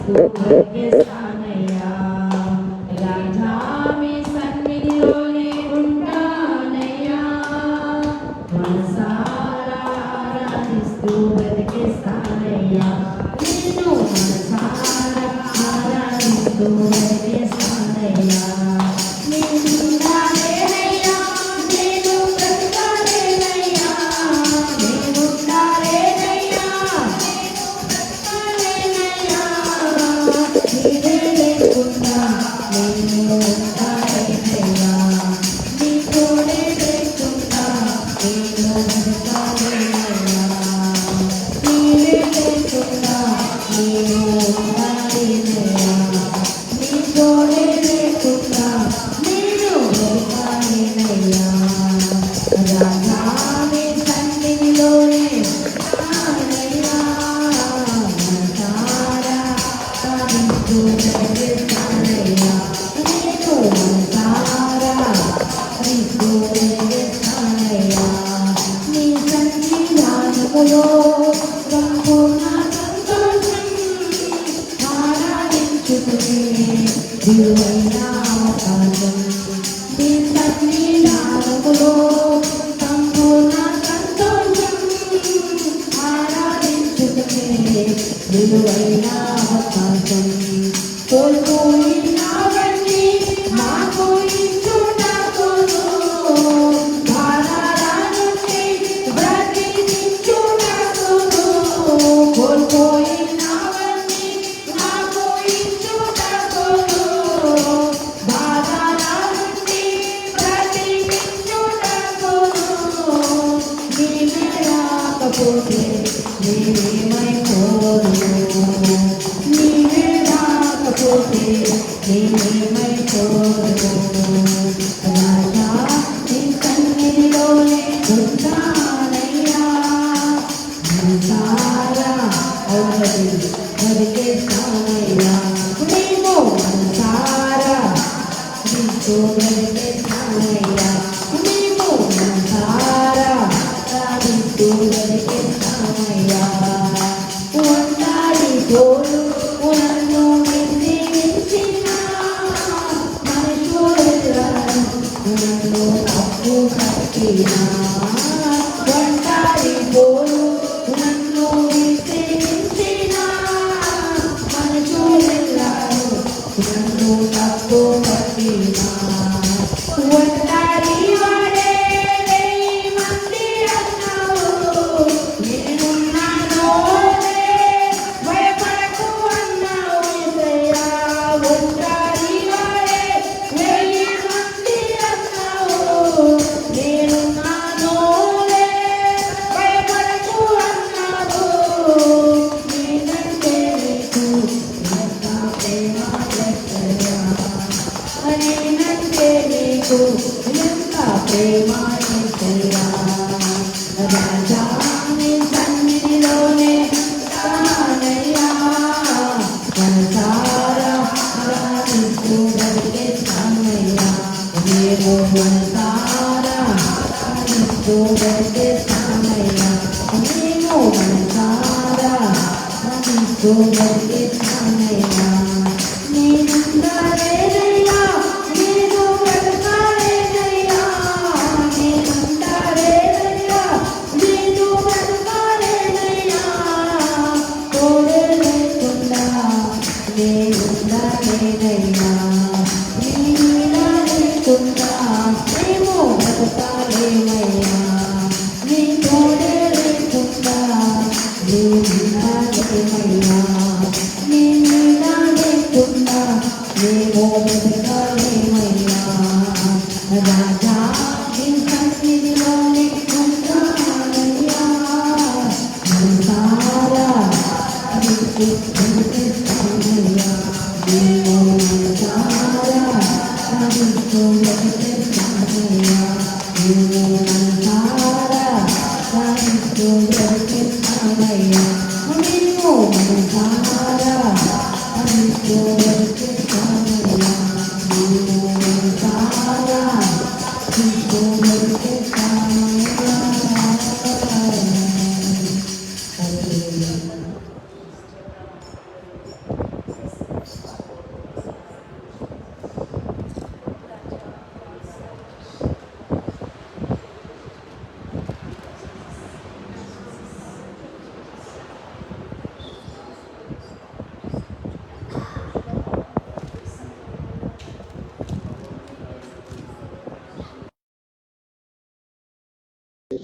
వెలిగిస్తానయ్యా. రాజా మీ సన్నిధిలోనే ఉంటానయ్యా. మనసారా ఆరాధిస్తూ వెలిగిస్తానయ్యా. నిన్ను మనసారా ఆరాధిస్తూ వెలిగిస్తానయ్యా.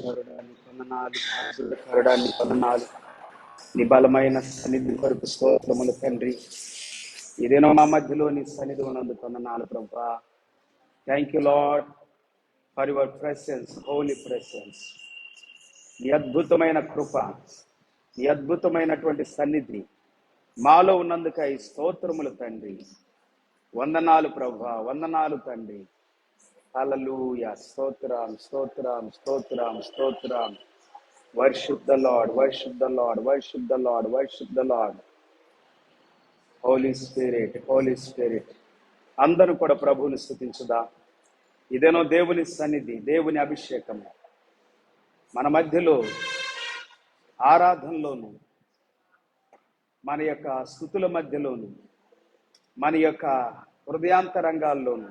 కరుడానికి వందనాలు, పరిశుద్ధ కరుడానికి వందనాలు. నీ బలమైన సన్నిధి కొరకు స్తోత్రములు తండ్రి. ఇదేనో మా మధ్యలో నీ సన్నిధి ఉన్నందుకు వందనాలు ప్రభా. Thank you Lord for your presence, holy presence. నీ అద్భుతమైన కృప, నీ అద్భుతమైనటువంటి సన్నిధి మాలో ఉన్నందుకై స్తోత్రములు తండ్రి. వందనాలు ప్రభా, వందనాలు తండ్రి. హల్లెలూయా. స్తోత్రం, స్తోత్రం, స్తోత్రం, స్తోత్రం. Worship the Lord, worship the Lord, worship the Lord, worship the Lord. Holy spirit, holy spirit. అందరూ కూడా ప్రభువుని స్తుతించుదా. ఇదేనో దేవుని సన్నిధి, దేవుని అభిషేకము మన మధ్యలో ఆరాధనలోను, మన యొక్క స్తుతుల మధ్యలోను, మన యొక్క హృదయాంతరంగాల్లోను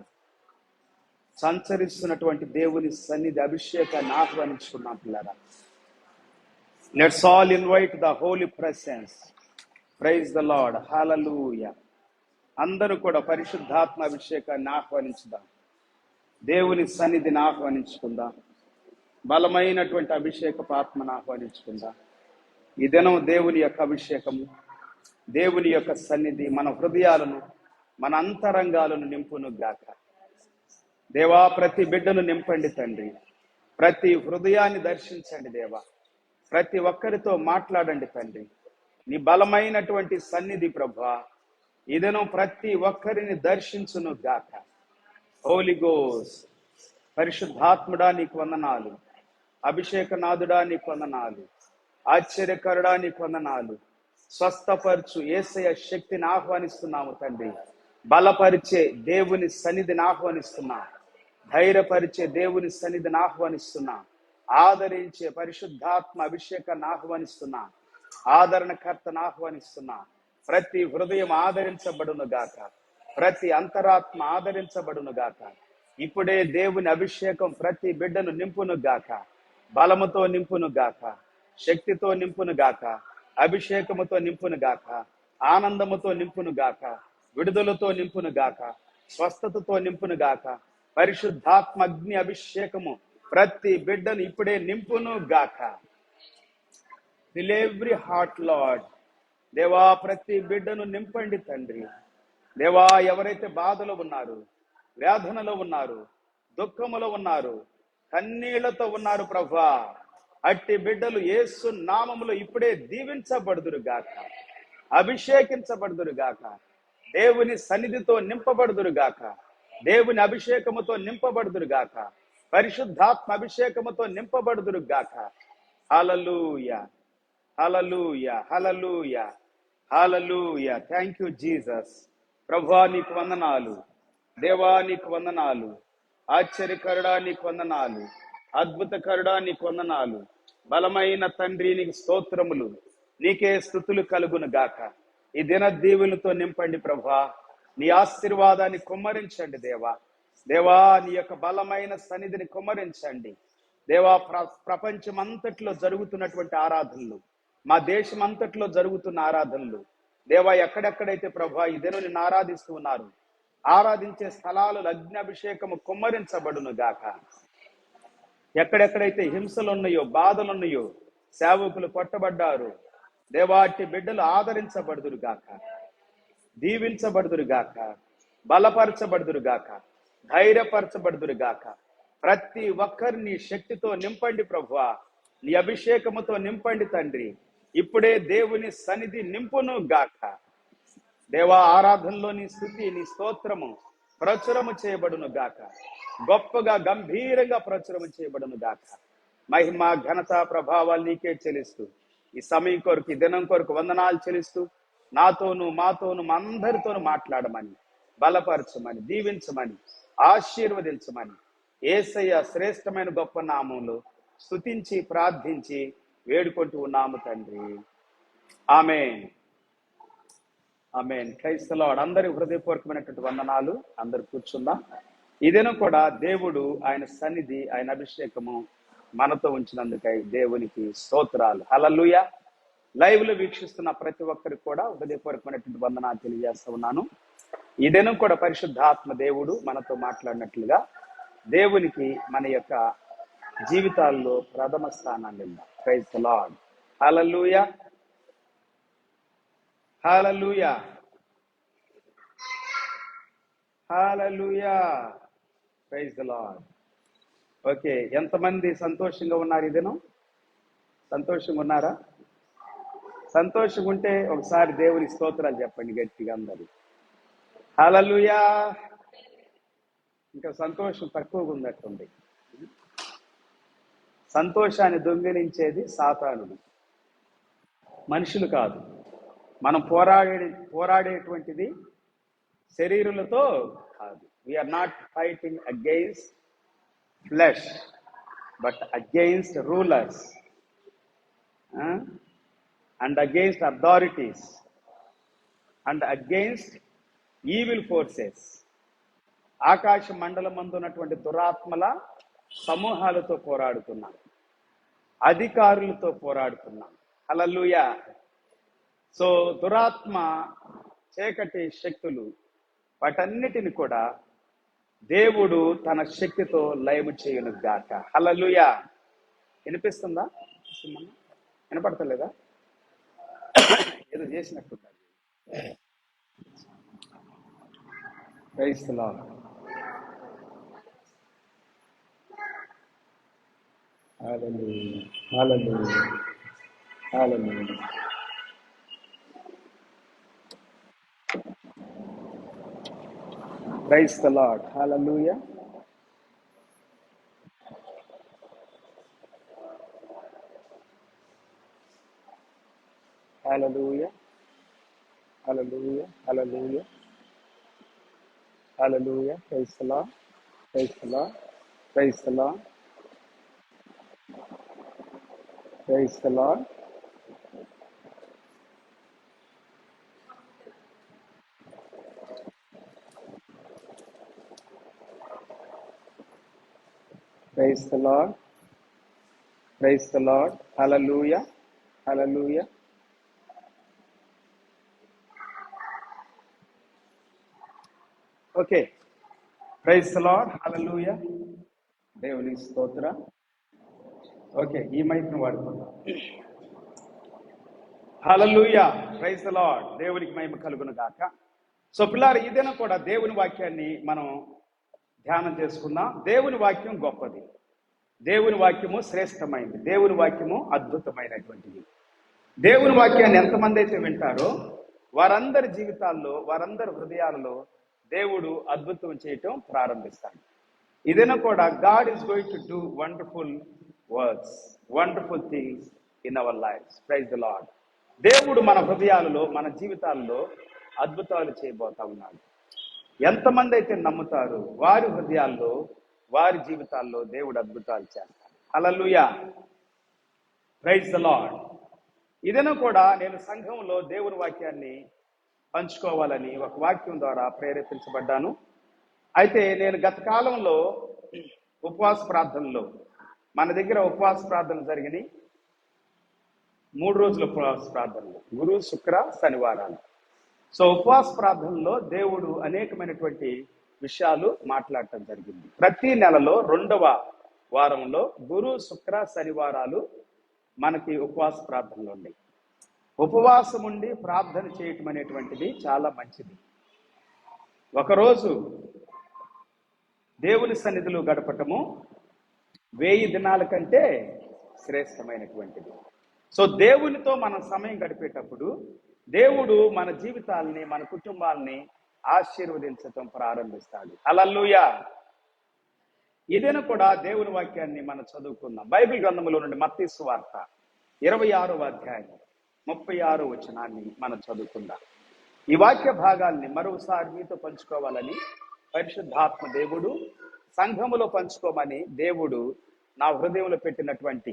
సంచరిస్తున్నటువంటి దేవుని సన్నిధి అభిషేకాన్ని ఆహ్వానించుకున్నాం పిల్లరా. Let's all invite the holy presence. Praise the Lord. హల్లెలూయా. అందరూ కూడా పరిశుద్ధాత్మ అభిషేకాన్ని ఆహ్వానించుదాం. దేవుని సన్నిధిని ఆహ్వానించుకుందాం. బలమైనటువంటి అభిషేకపు ఆత్మను ఆహ్వానించుకుందాం. ఈ దినం దేవుని యొక్క అభిషేకము, దేవుని యొక్క సన్నిధి మన హృదయాలను, మన అంతరంగాలను నింపును గాక. దేవా, ప్రతి బిడ్డను నింపండి తండ్రి. ప్రతి హృదయాన్ని దర్శించండి దేవా. ప్రతి ఒక్కరితో మాట్లాడండి తండ్రి. నీ బలమైనటువంటి సన్నిధి ప్రభా ఇదను ప్రతి ఒక్కరిని దర్శించును గాక. హోలీ గోస్ట్. పరిశుద్ధాత్ముడా నీకు వందనాలు. అభిషేకనాథుడా నీకు వందనాలు. ఆశ్చర్యకరుడా నీకు వందనాలు. స్వస్థపరచు యేసయ్య శక్తిని ఆహ్వానిస్తున్నాము తండ్రి. బలపరిచే దేవుని సన్నిధిని ఆహ్వానిస్తున్నా. ధైర్యపరిచే దేవుని సన్నిధిని ఆహ్వానిస్తున్నా. ఆదరించే పరిశుద్ధాత్మ అభిషేకాన్ని ఆహ్వానిస్తున్నా. ఆదరణకర్తను ఆహ్వానిస్తున్నా. ప్రతి హృదయం ఆదరించబడును గాక. ప్రతి అంతరాత్మ ఆదరించబడును గాక. ఇప్పుడే దేవుని అభిషేకం ప్రతి బిడ్డను నింపును గాక. బలముతో నింపును గాక. శక్తితో నింపును గాక. అభిషేకముతో నింపును గాక. ఆనందముతో నింపును గాక. విడుదలతో నింపును గాక. స్వస్థతతో నింపును గాక. పరిశుద్ధాత్మ అగ్ని అభిషేకము ప్రతి బిడ్డను ఇప్పుడే నింపును గాక. Fill every heart lord. దేవా, ప్రతి బిడ్డను నింపండి తండ్రి. దేవా, ఎవరైతే బాధలో ఉన్నారు, వేదనలో ఉన్నారు, దుఃఖములో ఉన్నారు, కన్నీళ్లతో ఉన్నారు ప్రభా, అట్టి బిడ్డలు యేసు నామములో ఇప్పుడే దీవించబడుదురు గాక. అభిషేకించబడుదురు గాక. దేవుని సన్నిధితో నింపబడుదురు గాక. దేవుని అభిషేకముతో నింపబడుదురు గాక. పరిశుద్ధాత్మ అభిషేకముతో నింపబడుదురు గాక. హల్లెలూయా, హల్లెలూయా, హల్లెలూయా, హల్లెలూయా. Thank you Jesus. ప్రభువా నీకు వందనాలు. దేవా నీకు వందనాలు. ఆశ్చర్యకరుడా నీకు వందనాలు. అద్భుతకరుడా నీకు వందనాలు. బలమైన తండ్రి నీకు స్తోత్రములు. నీకే స్తుతులు కలుగును గాక. ఈ దిన దీవులతో నింపండి ప్రభా. నీ ఆశీర్వాదాన్ని కుమ్మరించండి దేవా. దేవా, నీ యొక్క బలమైన సన్నిధిని కుమ్మరించండి దేవా. ప్రపంచమంతట్లో జరుగుతున్నటువంటి ఆరాధనలు, మా దేశమంతట్లో జరుగుతున్న ఆరాధనలు దేవా, ఎక్కడెక్కడైతే ప్రభా ఈ దినం నిన్ను ఆరాధిస్తూ ఉన్నారు, ఆరాధించే స్థలాలు అగ్నిభిషేకము కుమ్మరించబడును గాక. ఎక్కడెక్కడైతే హింసలు ఉన్నాయో, బాధలు ఉన్నాయో, సేవకులు కొట్టబడ్డారు దేవా, అట్టి బిడ్డలు ఆదరించబడుదురు గాక. దీవించబడుదురు గాక. బలపరచబడుదురు గాక. ధైర్యపరచబడుదురు గాక. ప్రతి ఒక్కరిని శక్తితో నింపండి ప్రభువా. నీ అభిషేకముతో నింపండి తండ్రి. ఇప్పుడే దేవుని సన్నిధి నింపును గాక. దేవా, ఆరాధనలో నీ స్తుతి, నీ స్తోత్రము ప్రచురము చేయబడును గాక. గొప్పగా గంభీరంగా ప్రచురము చేయబడును గాక. మహిమ ఘనత ప్రభావాలు నీకే చెల్లిస్తూ, ఈ సమయం కొరకు, ఈ దినం కొరకు వందనాలు చెల్లిస్తూ, నాతోను మాతోను అందరితోనూ మాట్లాడమని, బలపరచమని, దీవించమని, ఆశీర్వదించమని యేసయ్య శ్రేష్టమైన గొప్ప నామంలో స్తుతించి ప్రార్థించి వేడుకుంటూ ఉన్నాము తండ్రి. ఆమేన్, ఆమేన్. Praise the Lord. అందరి హృదయపూర్వకమైనటువంటి వందనాలు. అందరు కూర్చుందాం. ఇదేను కూడా దేవుడు ఆయన సన్నిధి, ఆయన అభిషేకము మనతో ఉంచినందుకై దేవునికి స్తోత్రాలు. హల్లెలూయా. లైవ్ లో వీక్షిస్తున్న ప్రతి ఒక్కరికి కూడా హృదయపూర్వకమైనటువంటి వందనాలు తెలియజేస్తూ ఉన్నాను. ఇదేను కూడా పరిశుద్ధాత్మ దేవుడు మనతో మాట్లాడినట్లుగా దేవునికి మన యొక్క జీవితాల్లో ప్రథమ స్థానాన్ని ఇద్దాం. Praise the Lord. Hallelujah, hallelujah, hallelujah. Praise the Lord. Okay, ఎంతమంది సంతోషంగా ఉన్నారు ఈ దినం? సంతోషంగా ఉన్నారా? సంతోషంగా ఉంటే ఒకసారి దేవుని స్తోత్రాలు చెప్పండి గట్టిగా అందరూ. హల్లెలూయా. ఇంకా సంతోషం తక్కువగా ఉన్నట్టుంది. సంతోషాన్ని దొంగిలించేది సాతానుడు, మనుషులు కాదు. మనం పోరాడేటువంటిది శరీరులతో కాదు. We're not fighting against flesh but against rulers and against authorities and against evil forces. ఆకాశ మండలం మందు ఉన్నటువంటి దురాత్మల సమూహాలతో పోరాడుతున్నాం, అధికారులతో పోరాడుతున్నాం. హల్లెలూయా. సో దురాత్మ, చీకటి శక్తులు, వాటన్నిటిని కూడా దేవుడు తన శక్తితో లయము చేయును గాక. హల్లెలూయా. వినిపిస్తుందా? వినపడతలేదా? ఏదో చేసినట్టుందా? Praise the Lord. Hallelujah, hallelujah, hallelujah. Praise the Lord. Hallelujah. Hallelujah, hallelujah, hallelujah, hallelujah. Praise the Lord, praise the Lord, praise the Lord, praise the Lord. Praise the Lord, praise the Lord. హల్లెలూయా, హల్లెలూయా. Okay, praise the Lord. హల్లెలూయా. దేవుని స్తోత్ర. Okay, ఈ మైక్ను వాడుకుందాం. హల్లెలూయా, praise the Lord. దేవునికి మహిమ కలుగును గాక. సో పిల్లారు, ఇదేనా కూడా దేవుని వాక్యాన్ని మనం ధ్యానం చేసుకుందాం. దేవుని వాక్యం గొప్పది, దేవుని వాక్యము శ్రేష్టమైనది, దేవుని వాక్యము అద్భుతమైనటువంటిది. దేవుని వాక్యాన్ని ఎంతమంది అయితే వింటారో వారందరి జీవితాల్లో, వారందరి హృదయాలలో దేవుడు అద్భుతం చేయటం ప్రారంభిస్తాడు. ఇదేనా కూడా God is going to do wonderful works, wonderful things in our lifes. Praise the Lord. దేవుడు మన హృదయాలలో, మన జీవితాల్లో అద్భుతాలు చేయబోతా ఉన్నాడు. ఎంతమంది అయితే నమ్ముతారు వారి హృదయాల్లో, వారి జీవితాల్లో దేవుడు అద్భుతాలు చేస్తాడు. హల్లెలూయా, ప్రైజ్ ది లార్డ్. ఇదేనా కూడా నేను సంఘంలో దేవుని వాక్యాన్ని పంచుకోవాలని ఒక వాక్యం ద్వారా ప్రేరేపించబడ్డాను. అయితే నేను గత కాలంలో ఉపవాస ప్రార్థనలో, మన దగ్గర ఉపవాస ప్రార్థనలు జరిగినాయి. 3 రోజుల ఉపవాస ప్రార్థనలు, గురు, శుక్ర, శనివారాలు. సో ఉపవాస ప్రార్థనలో దేవుడు అనేకమైనటువంటి విషయాలు మాట్లాడటం జరిగింది. ప్రతి నెలలో 2వ వారంలో గురు, శుక్ర, శనివారాలు మనకి ఉపవాస ప్రార్థనలు ఉన్నాయి. ఉపవాసం ఉండి ప్రార్థన చేయటం అనేటువంటిది చాలా మంచిది. ఒకరోజు దేవుని సన్నిధిలో గడపటము 1000 దినాల కంటే శ్రేష్టమైనటువంటిది. సో దేవునితో మనం సమయం గడిపేటప్పుడు దేవుడు మన జీవితాలని, మన కుటుంబాలని ఆశీర్వదించటం ప్రారంభిస్తాడు. హల్లెలూయా. ఇదేనా కూడా దేవుని వాక్యాన్ని మనం చదువుకుందాం. బైబిల్ గ్రంథంలో నుండి మత్తయి సువార్త 26వ అధ్యాయం 36వ వచనాన్ని మనం చదువుకుందాం. ఈ వాక్య భాగాల్ని మరోసారి మీతో పంచుకోవాలని పరిశుద్ధాత్మ దేవుడు, సంఘములో పంచుకోమని దేవుడు నా హృదయంలో పెట్టినటువంటి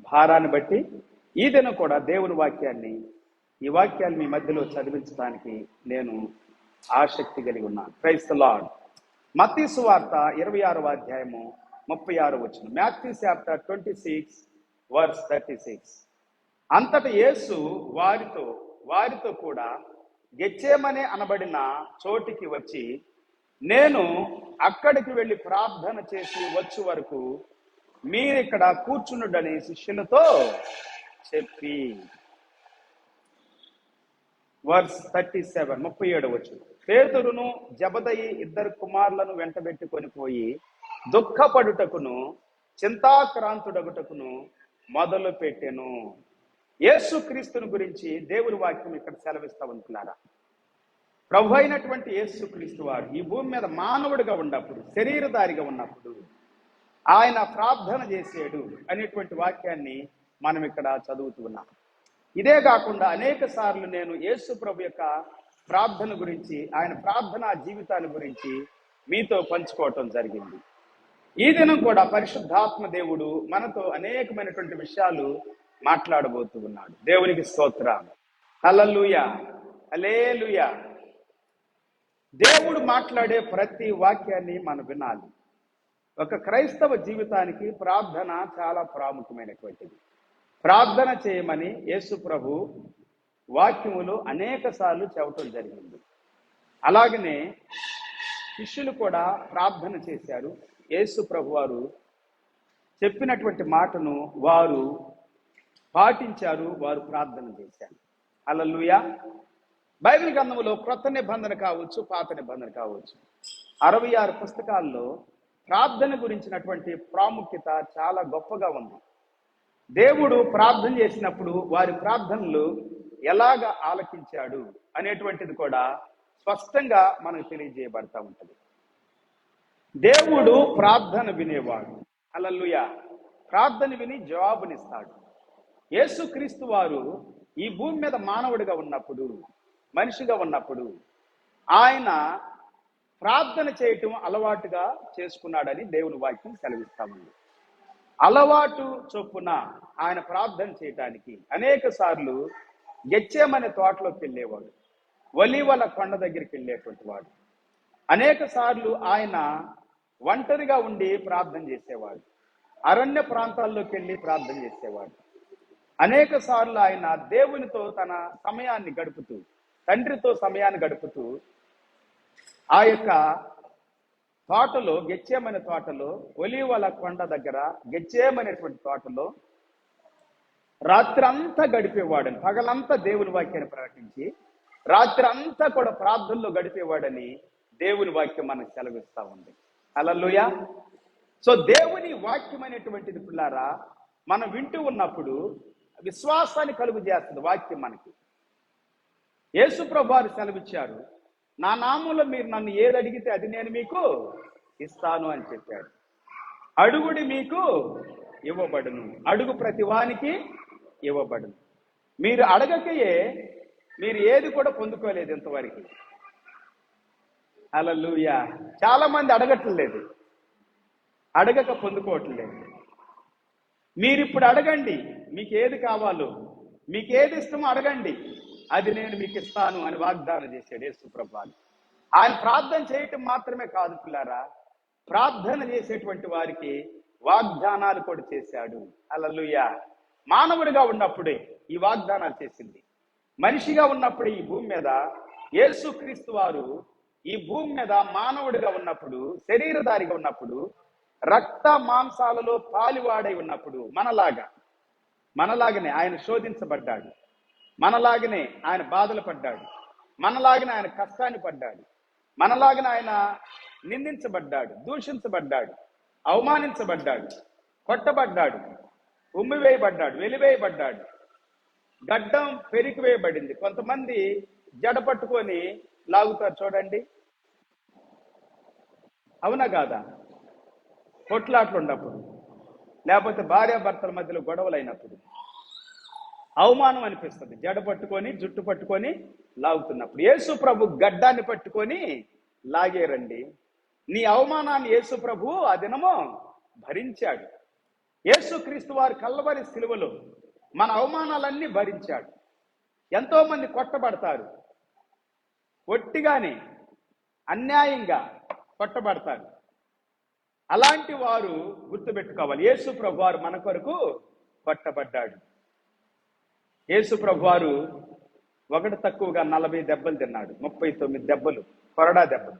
భారాన్ని బట్టి ఈ దినం కూడా దేవుని వాక్యాన్ని, ఈ వాక్యాన్ని మీ మధ్యలో చదివించడానికి నేను ఆసక్తి కలిగి ఉన్నాను. Praise the Lord. మత్తయి సువార్త 26వ అధ్యాయము 36వ వచనం. Matthew chapter 26 verse 36. అంతటా యేసు వారితో కూడా గెత్సేమనే అనబడిన చోటికి వచ్చి, నేను అక్కడికి వెళ్ళి ప్రార్థన చేసి వచ్చు వరకు మీరిక్కడ కూర్చునుడని శిష్యులతో చెప్పి. వర్స్ 37, 37 వచ్చు. పేతురును జబదయి ఇద్దరు కుమారులను వెంటబెట్టుకొని పోయి దుఃఖపడుటకును చింతాక్రాంతుడగుటకును మొదలు పెట్టెను. యేసుక్రీస్తుని గురించి దేవుని వాక్యం ఇక్కడ సెలవిస్తా ఉంటున్నారా? ప్రభు అయినటువంటి యేసుక్రీస్తు వారు ఈ భూమి మీద మానవుడిగా ఉన్నప్పుడు, శరీరధారిగా ఉన్నప్పుడు ఆయన ప్రార్థన చేసాడు అనేటువంటి వాక్యాన్ని మనం ఇక్కడ చదువుతూ ఉన్నాం. ఇదే కాకుండా అనేక సార్లు నేను యేసు ప్రభు యొక్క ప్రార్థన గురించి, ఆయన ప్రార్థనా జీవితాన్ని గురించి మీతో పంచుకోవటం జరిగింది. ఈ దినం కూడా పరిశుద్ధాత్మ దేవుడు మనతో అనేకమైనటువంటి విషయాలు మాట్లాడబోతూ ఉన్నాడు. దేవునికి స్తోత్రం. హల్లెలూయా, హల్లెలూయా. దేవుడు మాట్లాడే ప్రతి వాక్యాన్ని మనం వినాలి. ఒక క్రైస్తవ జీవితానికి ప్రార్థన చాలా ప్రాముఖ్యమైనటువంటిది. ప్రార్థన చేయమని యేసు ప్రభు వాక్యములు అనేక సార్లు చెప్పడం జరిగింది. అలాగనే శిష్యులు కూడా ప్రార్థన చేశారు. యేసు ప్రభు వారు చెప్పినటువంటి మాటను వారు పాటించారు, వారు ప్రార్థన చేశారు. హల్లెలూయా. బైబిల్ గ్రంథంలో క్రొత్త నిబంధన కావచ్చు, పాత నిబంధన కావచ్చు, 66 పుస్తకాల్లో ప్రార్థన గురించినటువంటి ప్రాముఖ్యత చాలా గొప్పగా ఉంది. దేవుడు ప్రార్థన చేసినప్పుడు వారి ప్రార్థనలు ఎలాగ ఆలకించాడు అనేటువంటిది కూడా స్పష్టంగా మనకు తెలియజేయబడతా ఉంటుంది. దేవుడు ప్రార్థన వినేవాడు. హల్లెలూయా. ప్రార్థన విని జవాబునిస్తాడు. యేసుక్రీస్తు వారు ఈ భూమి మీద మానవుడిగా ఉన్నప్పుడు, మనిషిగా ఉన్నప్పుడు ఆయన ప్రార్థన చేయటం అలవాటుగా చేసుకున్నాడని దేవుని వాక్యం సెలవిస్తా ఉంది. అలవాటు చొప్పున ఆయన ప్రార్థన చేయటానికి అనేక సార్లు గెత్సేమనే తోటలోకి వెళ్ళేవాడు, ఒలీవల కొండ దగ్గరికి వెళ్ళేటువంటి వాడు. అనేక సార్లు ఆయన ఒంటరిగా ఉండి ప్రార్థన చేసేవాడు, అరణ్య ప్రాంతాల్లోకి వెళ్ళి ప్రార్థన చేసేవాడు. అనేక సార్లు ఆయన దేవునితో తన సమయాన్ని గడుపుతూ, తండ్రితో సమయాన్ని గడుపుతూ ఆ యొక్క తోటలో, గెత్సేమనే తోటలో, ఒలీవల కొండ దగ్గర గెత్సేమనేటువంటి తోటలో రాత్రంతా గడిపేవాడని, పగలంతా దేవుని వాక్యాన్ని ప్రకటించి రాత్రంతా కూడా ప్రార్థనలో గడిపేవాడని దేవుని వాక్యం మనకు సెలవిస్తా ఉంది. హల్లెలూయా. సో దేవుని వాక్యం అనేటువంటిది పిల్లారా మనం వింటూ ఉన్నప్పుడు విశ్వాసాన్ని కలుగు చేస్తుంది వాక్యం మనకి. యేసు ప్రభు వారు సెలవిచ్చారు, నా నామంలో మీరు నన్ను ఏది అడిగితే అది నేను మీకు ఇస్తాను అని చెప్పాడు. అడుగుడి మీకు ఇవ్వబడును, అడుగు ప్రతి వానికి ఇవ్వబడును. మీరు అడగకయే మీరు ఏది కూడా పొందుకోలేదు ఇంతవరకు. హల్లెలూయా. చాలా మంది అడగట్లేదు, అడగక పొందుకోవట్లేదు. మీరు ఇప్పుడు అడగండి, మీకు ఏది కావాలో, మీకు ఏది ఇష్టమో అడగండి, అది నేను మీకు ఇస్తాను అని వాగ్దానం చేశాడు యేసు ప్రభువు. ఆయన ప్రార్థన చేయటం మాత్రమే కాదు పిల్లారా, ప్రార్థన చేసేటువంటి వారికి వాగ్దానాలు కూడా చేశాడు. హల్లెలూయా. మానవుడిగా ఉన్నప్పుడే ఈ వాగ్దానాలు చేసింది. మనిషిగా ఉన్నప్పుడే ఈ భూమి మీద యేసుక్రీస్తు వారు ఈ భూమి మీద మానవుడిగా ఉన్నప్పుడు, శరీరధారిగా ఉన్నప్పుడు, రక్త మాంసాలలో పాలివాడై ఉన్నప్పుడు మనలాగనే ఆయన శోధించబడ్డాడు, మనలాగనే ఆయన బాధలు పడ్డాడు, మనలాగనే ఆయన కష్టాన్ని పడ్డాడు, మనలాగనే ఆయన నిందించబడ్డాడు, దూషించబడ్డాడు, అవమానించబడ్డాడు, కొట్టబడ్డాడు, ఉమ్మివేయబడ్డాడు, వెలివేయబడ్డాడు, గడ్డం పెరికివేయబడింది. కొంతమంది జడ పట్టుకొని లాగుతారు చూడండి, అవునా కాదా? కొట్లాట్లు ఉన్నప్పుడు, లేకపోతే భార్యాభర్తల మధ్యలో గొడవలు అయినప్పుడు అవమానం అనిపిస్తుంది. జడ పట్టుకొని, జుట్టు పట్టుకొని లాగుతున్నప్పుడు యేసు ప్రభు గడ్డాన్ని పట్టుకొని లాగేరండి. నీ అవమానాన్ని యేసు ప్రభు ఆ దినము భరించాడు. యేసుక్రీస్తు వారి కల్వరి సిలువలో మన అవమానాలన్నీ భరించాడు. ఎంతో మంది కొట్టబడతారు, ఒట్టిగానే అన్యాయంగా కొట్టబడతారు. అలాంటి వారు గుర్తుపెట్టుకోవాలి, యేసు ప్రభు వారు మన కొరకు కొట్టబడ్డాడు. యేసు ప్రభు వారు ఒకటి తక్కువగా 40 దెబ్బలు తిన్నాడు, 39 దెబ్బలు, కొరడా దెబ్బలు.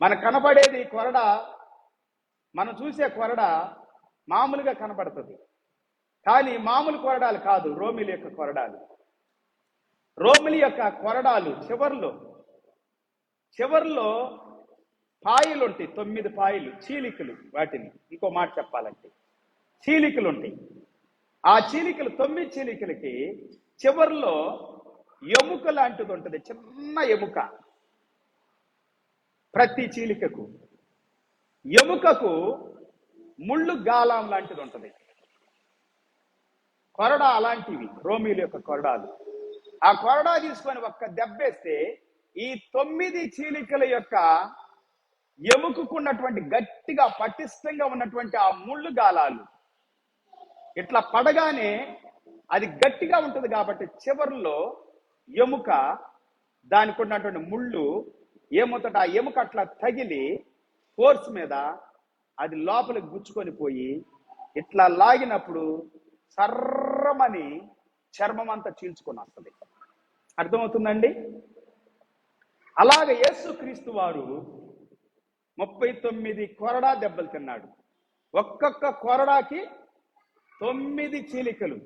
మనకు కనపడేది కొరడా, మనం చూసే కొరడా మామూలుగా కనబడుతుంది. కానీ మామూలు కొరడాలు కాదు, రోమిల యొక్క కొరడాలు. రోమిలి యొక్క కొరడాలు చివర్లో పాయలు ఉంటాయి, 9 పాయలు, చీలికలు. వాటిని ఇంకో మాట చెప్పాలంటే చీలికలు ఉంటాయి. ఆ చీలికలు 9 చీలికలకి చివర్లో ఎముక లాంటిది ఉంటుంది, చిన్న ఎముక. ప్రతి చీలికకు ఎముకకు ముళ్ళు గాలం లాంటిది ఉంటుంది. కొరడా అలాంటివి రోమిల యొక్క కొరడాలు. ఆ కొరడా తీసుకొని ఒక్క దెబ్బేస్తే ఈ 9 చీలికల యొక్క ఎముకకున్నటువంటి గట్టిగా పటిష్టంగా ఉన్నటువంటి ఆ ముళ్ళు గాలాలు ఇట్లా పడగానే అది గట్టిగా ఉంటుంది. కాబట్టి చివర్లో ఎముక, దానికి ఉన్నటువంటి ముళ్ళు ఏమవుతుంటే ఆ ఎముక అట్లా తగిలి ఫోర్స్ మీద అది లోపలికి గుచ్చుకొని పోయి ఇట్లా లాగినప్పుడు సర్రమని చర్మం అంతా చీల్చుకొని వస్తుంది. అర్థమవుతుందండి? అలాగే యేసుక్రీస్తు వారు 39 కొరడా దెబ్బలు తిన్నాడు. ఒక్కొక్క కొరడాకి 9 చీలికలు.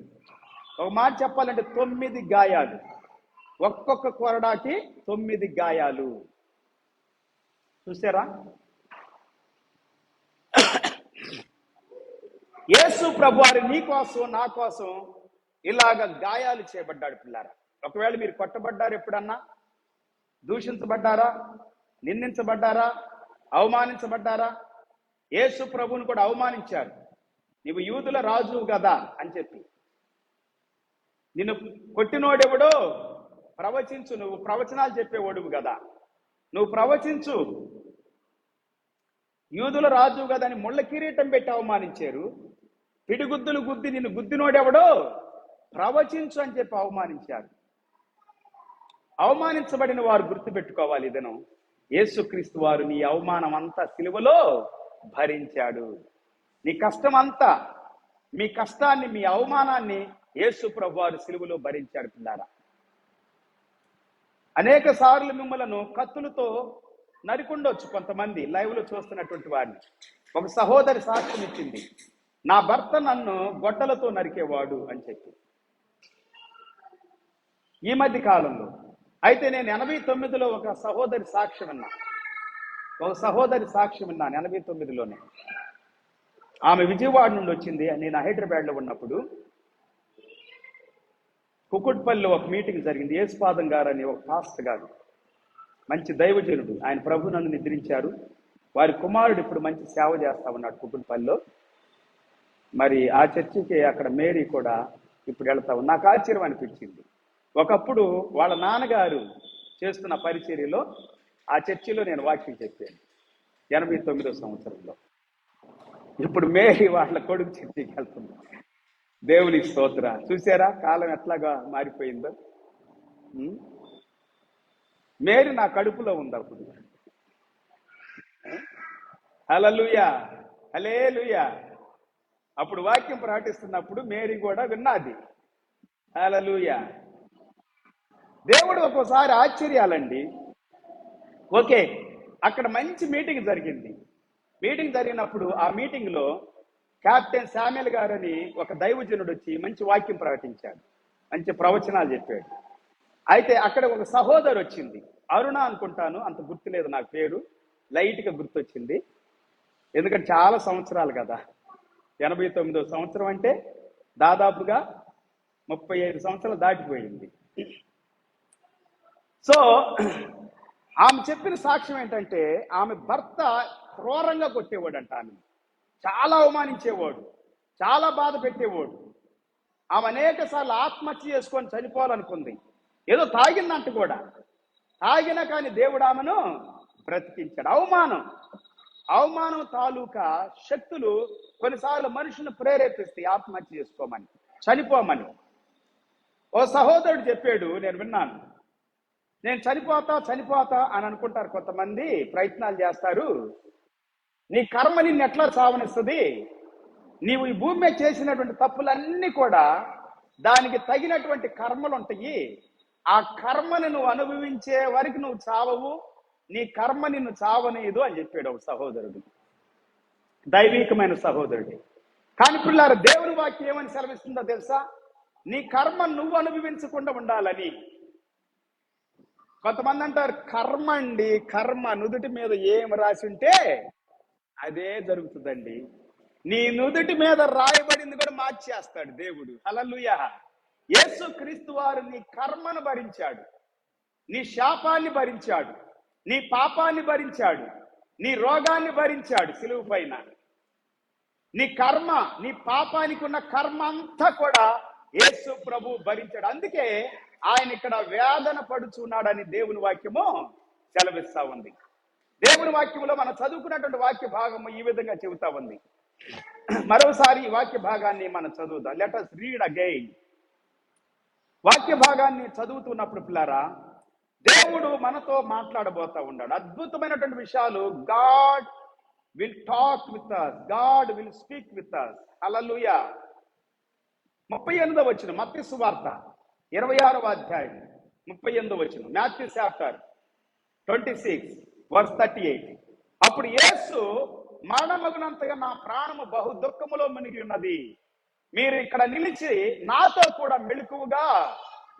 ఒక మాట చెప్పాలంటే 9 గాయాలు. ఒక్కొక్క కొరడాకి 9 గాయాలు. చూసారా? యేసు ప్రభువారు నీ కోసం నా కోసం ఇలాగ గాయాలు చేయబడ్డాడు పిల్లారా. ఒకవేళ మీరు కొట్టబడ్డారు, ఎప్పుడన్నా దూషించబడ్డారా, నిందించబడ్డారా, అవమానించబడ్డారా? యేసు ప్రభువుని కూడా అవమానించారు. నువ్వు యూదుల రాజు కదా అని చెప్పి. నిన్ను కొట్టినోడెవడో ప్రవచించు, నువ్వు ప్రవచనాలు చెప్పేవాడువు కదా, నువ్వు ప్రవచించు, యూదుల రాజు కదా అని ముళ్ళ కిరీటం పెట్టి అవమానించారు. పిడిగుద్దులు గుద్ది నిన్ను గుద్దినోడెవడో ప్రవచించు అని చెప్పి అవమానించారు. అవమానించబడిన వారు గుర్తుపెట్టుకోవాలి, ఇదను యేసుక్రీస్తు వారు నీ అవమానం అంతా సిలువలో భరించాడు. నీ కష్టం అంతా, మీ కష్టాన్ని, మీ అవమానాన్ని యేసు ప్రభు వారు సిలువలో భరించాడు పిల్లారా. అనేక సార్లు మిమ్మలను కత్తులతో నరికుండొచ్చు కొంతమంది, లైవ్ లో చూస్తున్నటువంటి వారిని. ఒక సహోదరి సాక్ష్యం ఇచ్చింది, నా భర్త నన్ను గొడ్డలతో నరికేవాడు అని చెప్పి, ఈ మధ్య కాలంలో. అయితే నేను 89లో ఒక సహోదరి సాక్ష్యం విన్నాను. 89లోనే. ఆమె విజయవాడ నుండి వచ్చింది. నేను హైదరాబాద్లో ఉన్నప్పుడు కుకుట్పల్లిలో ఒక మీటింగ్ జరిగింది. యేసుపాదం గారు అని ఒక పాస్టర్ గారు, మంచి దైవజనుడు, ఆయన ప్రభు నన్ను నిద్రించారు. వారి కుమారుడు ఇప్పుడు మంచి సేవ చేస్తా ఉన్నాడు కుకుట్పల్లిలో. మరి ఆ చర్చికి అక్కడ మేరీ కూడా ఇప్పుడు వెళ్తా ఉంది. నాకు ఆశ్చర్యం అనిపించింది. ఒకప్పుడు వాళ్ళ నాన్నగారు చేస్తున్న పరిచర్యలో ఆ చర్చిలో నేను వాక్యం చెప్పాను 89వ సంవత్సరంలో. ఇప్పుడు మేరీ వాళ్ళ కొడుకు చర్చికి వెళ్తుంది. దేవునికి స్తోత్ర. చూసారా కాలం ఎట్లాగా మారిపోయిందో? మేరీ నా కడుపులో ఉంది అప్పుడు. హల్లెలూయా, హల్లెలూయా. అప్పుడు వాక్యం ప్రకటిస్తున్నప్పుడు మేరీ కూడా విన్నది. హల్లెలూయా. దేవుడు ఒక్కోసారి ఆశ్చర్యాలండి. ఓకే, అక్కడ మంచి మీటింగ్ జరిగింది. మీటింగ్ జరిగినప్పుడు ఆ మీటింగ్ లో కెప్టెన్ శామ్యుల్ గారు అని ఒక దైవజనుడు వచ్చి మంచి వాక్యం ప్రకటించాడు, మంచి ప్రవచనాలు చెప్పాడు. అయితే అక్కడ ఒక సహోదరు వచ్చింది, అరుణ అనుకుంటాను, అంత గుర్తులేదు నాకు పేరు, లైట్ గా గుర్తొచ్చింది. ఎందుకంటే చాలా సంవత్సరాలు కదా, 89వ సంవత్సరం అంటే దాదాపుగా 35 సంవత్సరాలు దాటిపోయింది. సో ఆమె చెప్పిన సాక్ష్యం ఏంటంటే, ఆమె భర్త క్రూరంగా కొట్టేవాడంట, ఆమె చాలా అవమానించేవాడు, చాలా బాధ పెట్టేవాడు. ఆమె అనేక సార్లు ఆత్మహత్య చేసుకొని చనిపోవాలనుకుంది. ఏదో తాగిందంట కూడా, తాగినా కానీ దేవుడు ఆమెను బ్రతికించాడు. అవమానం తాలూకా శక్తులు కొన్నిసార్లు మనుషులను ప్రేరేపిస్తాయి ఆత్మహత్య చేసుకోమని, చనిపోమని. ఓ సహోదరుడు చెప్పాడు, నేను విన్నాను, నేను చనిపోతా అని అనుకుంటారు కొంతమంది, ప్రయత్నాలు చేస్తారు. నీ కర్మ నిన్ను ఎట్లా సావనిస్తుంది? నీవు ఈ భూమి మీద చేసినటువంటి తప్పులన్నీ కూడా దానికి తగినటువంటి కర్మలు ఉంటాయి. ఆ కర్మని నువ్వు అనుభవించే వరకు నువ్వు చావవు, నీ కర్మ నిన్ను చావనేదు అని చెప్పాడు ఒక సహోదరుడు, దైవికమైన సహోదరుడు. కానీ పిల్లారు, దేవుని వాక్యం ఏమని సెలవిస్తుందో తెలుసా? నీ కర్మ నువ్వు అనుభవించకుండా ఉండాలని. కొంతమంది అంటారు, కర్మ అండి, కర్మ నుదుటి మీద ఏం రాసి ఉంటే అదే జరుగుతుందండి. నీ నుదుటి మీద రాయబడింది కూడా మార్చేస్తాడు దేవుడు. హల్లెలూయా. యేసు క్రీస్తు వారు నీ కర్మను భరించాడు, నీ శాపాన్ని భరించాడు, నీ పాపాన్ని భరించాడు, నీ రోగాన్ని భరించాడు సిలువ పైన. నీ కర్మ, నీ పాపానికి ఉన్న కర్మ అంతా కూడా యేసు ప్రభు భరించాడు. అందుకే ఆయన ఇక్కడ వేదన పడుచున్నాడని దేవుని వాక్యము సెలవిస్తా ఉంది. దేవుని వాక్యంలో మనం చదువుకున్నటువంటి వాక్య భాగము ఈ విధంగా చెబుతా ఉంది. మరోసారి ఈ వాక్య భాగాన్ని మనం చదువుదాం. Let us read again. వాక్య భాగాన్ని చదువుతున్నప్పుడు పిల్లారా, దేవుడు మనతో మాట్లాడబోతా ఉన్నాడు. అద్భుతమైనటువంటి విషయాలు. God will talk with us, God will speak with us. Hallelujah. 38వ వచనం, మత్తయి సువార్త 26వ అధ్యాయం 38వ వచనం. Matthew chapter 26 verse 38. అప్పుడు యేసు, మరణమగునంతగా నా ప్రాణము బహు దుఃఖములో మునిగి ఉన్నది, మీరు ఇక్కడ నిలిచి నాతో కూడా మెలకువగా